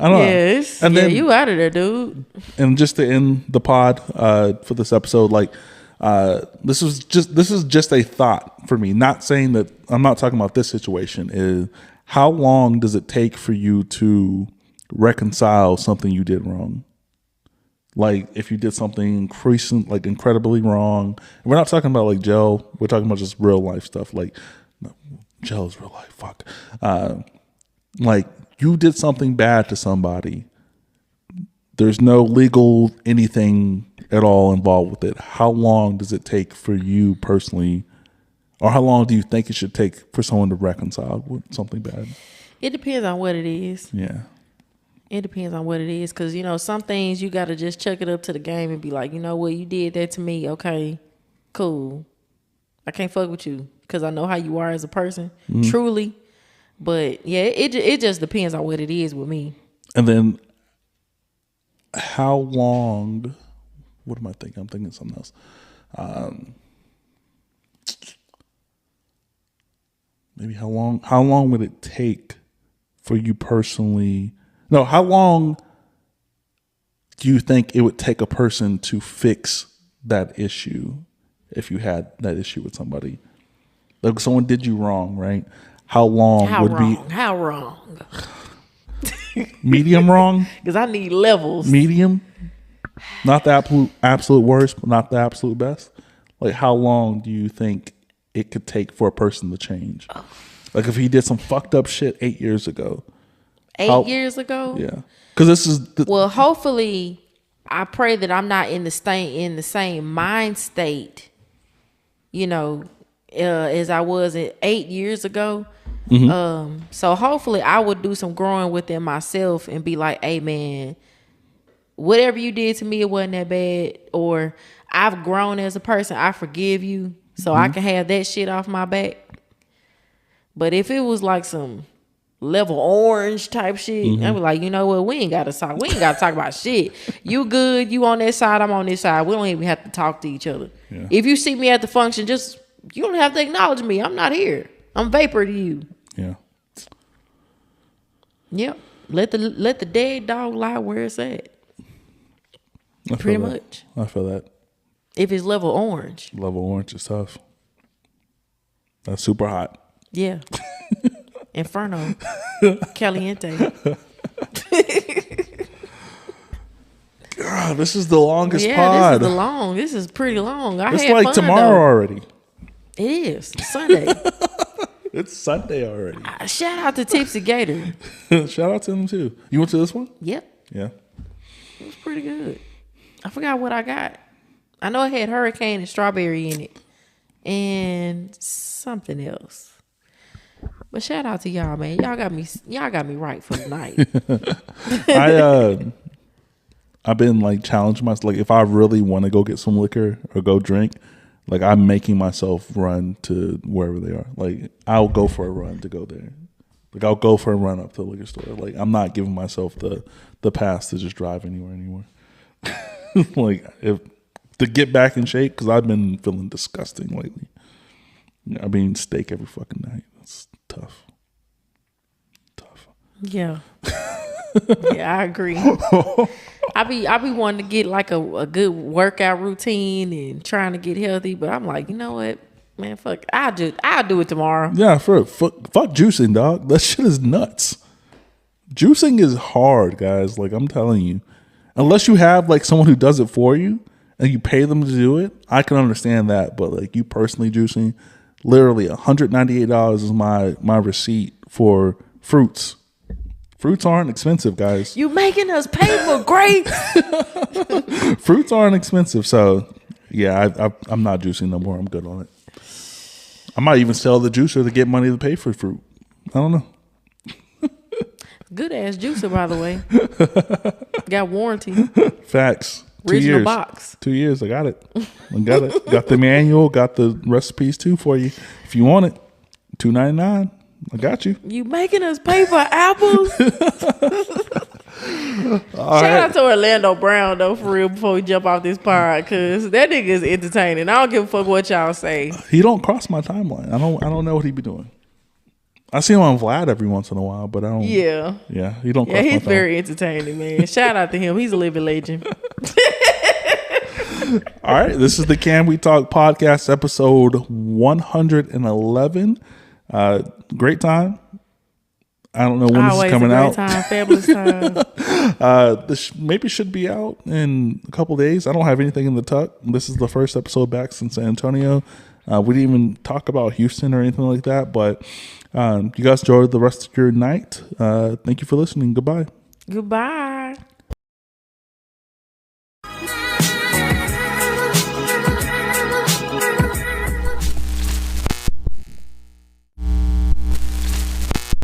And then you out of there, dude. And just to end the pod for this episode, like, this is just a thought for me. Not saying that I'm not talking about this situation. Is how long does it take for you to reconcile something you did wrong? Like if you did something incredibly wrong. And we're not talking about like jail. We're talking about just real life stuff. Like no, jail is real life. Fuck. Like you did something bad to somebody. There's no legal anything at all involved with it. How long does it take for you personally, or how long do you think it should take for someone to reconcile with something bad? It depends on what it is. Yeah. It depends on what it is. Because, you know, some things you got to just chuck it up to the game and be like, you know what, you did that to me. Okay, cool. I can't fuck with you because I know how you are as a person, truly. But, yeah, it just depends on what it is with me. And then how long, what am I thinking? I'm thinking something else. Maybe how long would it take for you personally? No, how long do you think it would take a person to fix that issue if you had that issue with somebody? Like someone did you wrong, right? How long How wrong? Medium wrong? Because I need levels. Medium? Not the absolute worst, but not the absolute best? Like how long do you think it could take for a person to change? Like if he did some fucked up shit 8 years ago. 8 years ago? Yeah. Because this is... Well, hopefully, I pray that I'm not in the same mind state, you know, as I was 8 years ago. So hopefully I would do some growing within myself and be like, hey, man, whatever you did to me, it wasn't that bad. Or I've grown as a person. I forgive you. So I can have that shit off my back. But if it was like some level orange type shit, I'd be like, you know what? We ain't got to talk about shit. You good? You on that side? I'm on this side. We don't even have to talk to each other. Yeah. If you see me at the function, you don't have to acknowledge me. I'm not here. I'm vapor to you. Yeah. Yep. Let the dead dog lie where it's at. Pretty much. I feel that. If it's level orange. Level orange is tough. That's super hot. Yeah. Inferno. Caliente. God, this is the longest pod. This is pretty long. It's like tomorrow already. It is. Sunday. It's Sunday already. Shout out to Tipsy Gator. Shout out to them too. You went to this one? Yep. Yeah. It was pretty good. I forgot what I got. I know it had hurricane and strawberry in it. And something else. But shout out to y'all, man. Y'all got me right for the night. I've been like challenging myself. Like if I really want to go get some liquor or go drink, like I'm making myself run to wherever they are. Like I'll go for a run to go there. Like I'll go for a run up to the liquor store. Like I'm not giving myself the pass to just drive anywhere anymore. Like to get back in shape, because I've been feeling disgusting lately. I've been eating steak every fucking night. That's tough. Yeah. Yeah, I agree. I be wanting to get like a good workout routine and trying to get healthy, but I'm like, you know what, man, fuck, I'll do it tomorrow. Yeah, fuck juicing, dog. That shit is nuts. Juicing is hard, guys. Like I'm telling you, unless you have like someone who does it for you and you pay them to do it, I can understand that. But like you personally juicing, literally $198 is my receipt for fruits. Fruits aren't expensive, guys. You making us pay for grapes? Fruits aren't expensive, so yeah, I'm not juicing no more. I'm good on it. I might even sell the juicer to get money to pay for fruit. I don't know. Good ass juicer, by the way. Got warranty. Facts. 2 Original years. box. 2 years. I got it. Got the manual. Got the recipes too for you. If you want it, $2.99. I got you. You making us pay for apples? Shout out to Orlando Brown though, for real, before we jump off this pod, cause that nigga is entertaining. I don't give a fuck what y'all say. He don't cross my timeline. I don't know what he be doing. I see him on Vlad every once in a while, but I don't. Yeah. Yeah, he don't. Yeah, he's very entertaining, man. Shout out to him. He's a living legend. All right, this is the Can We Talk podcast, episode 111. Great time. I don't know when this is Always coming a great out. time, fabulous time. This maybe should be out in a couple days. I don't have anything in the tuck. This is the first episode back since San Antonio. We didn't even talk about Houston or anything like that. But you guys enjoy the rest of your night. Thank you for listening. Goodbye. Goodbye.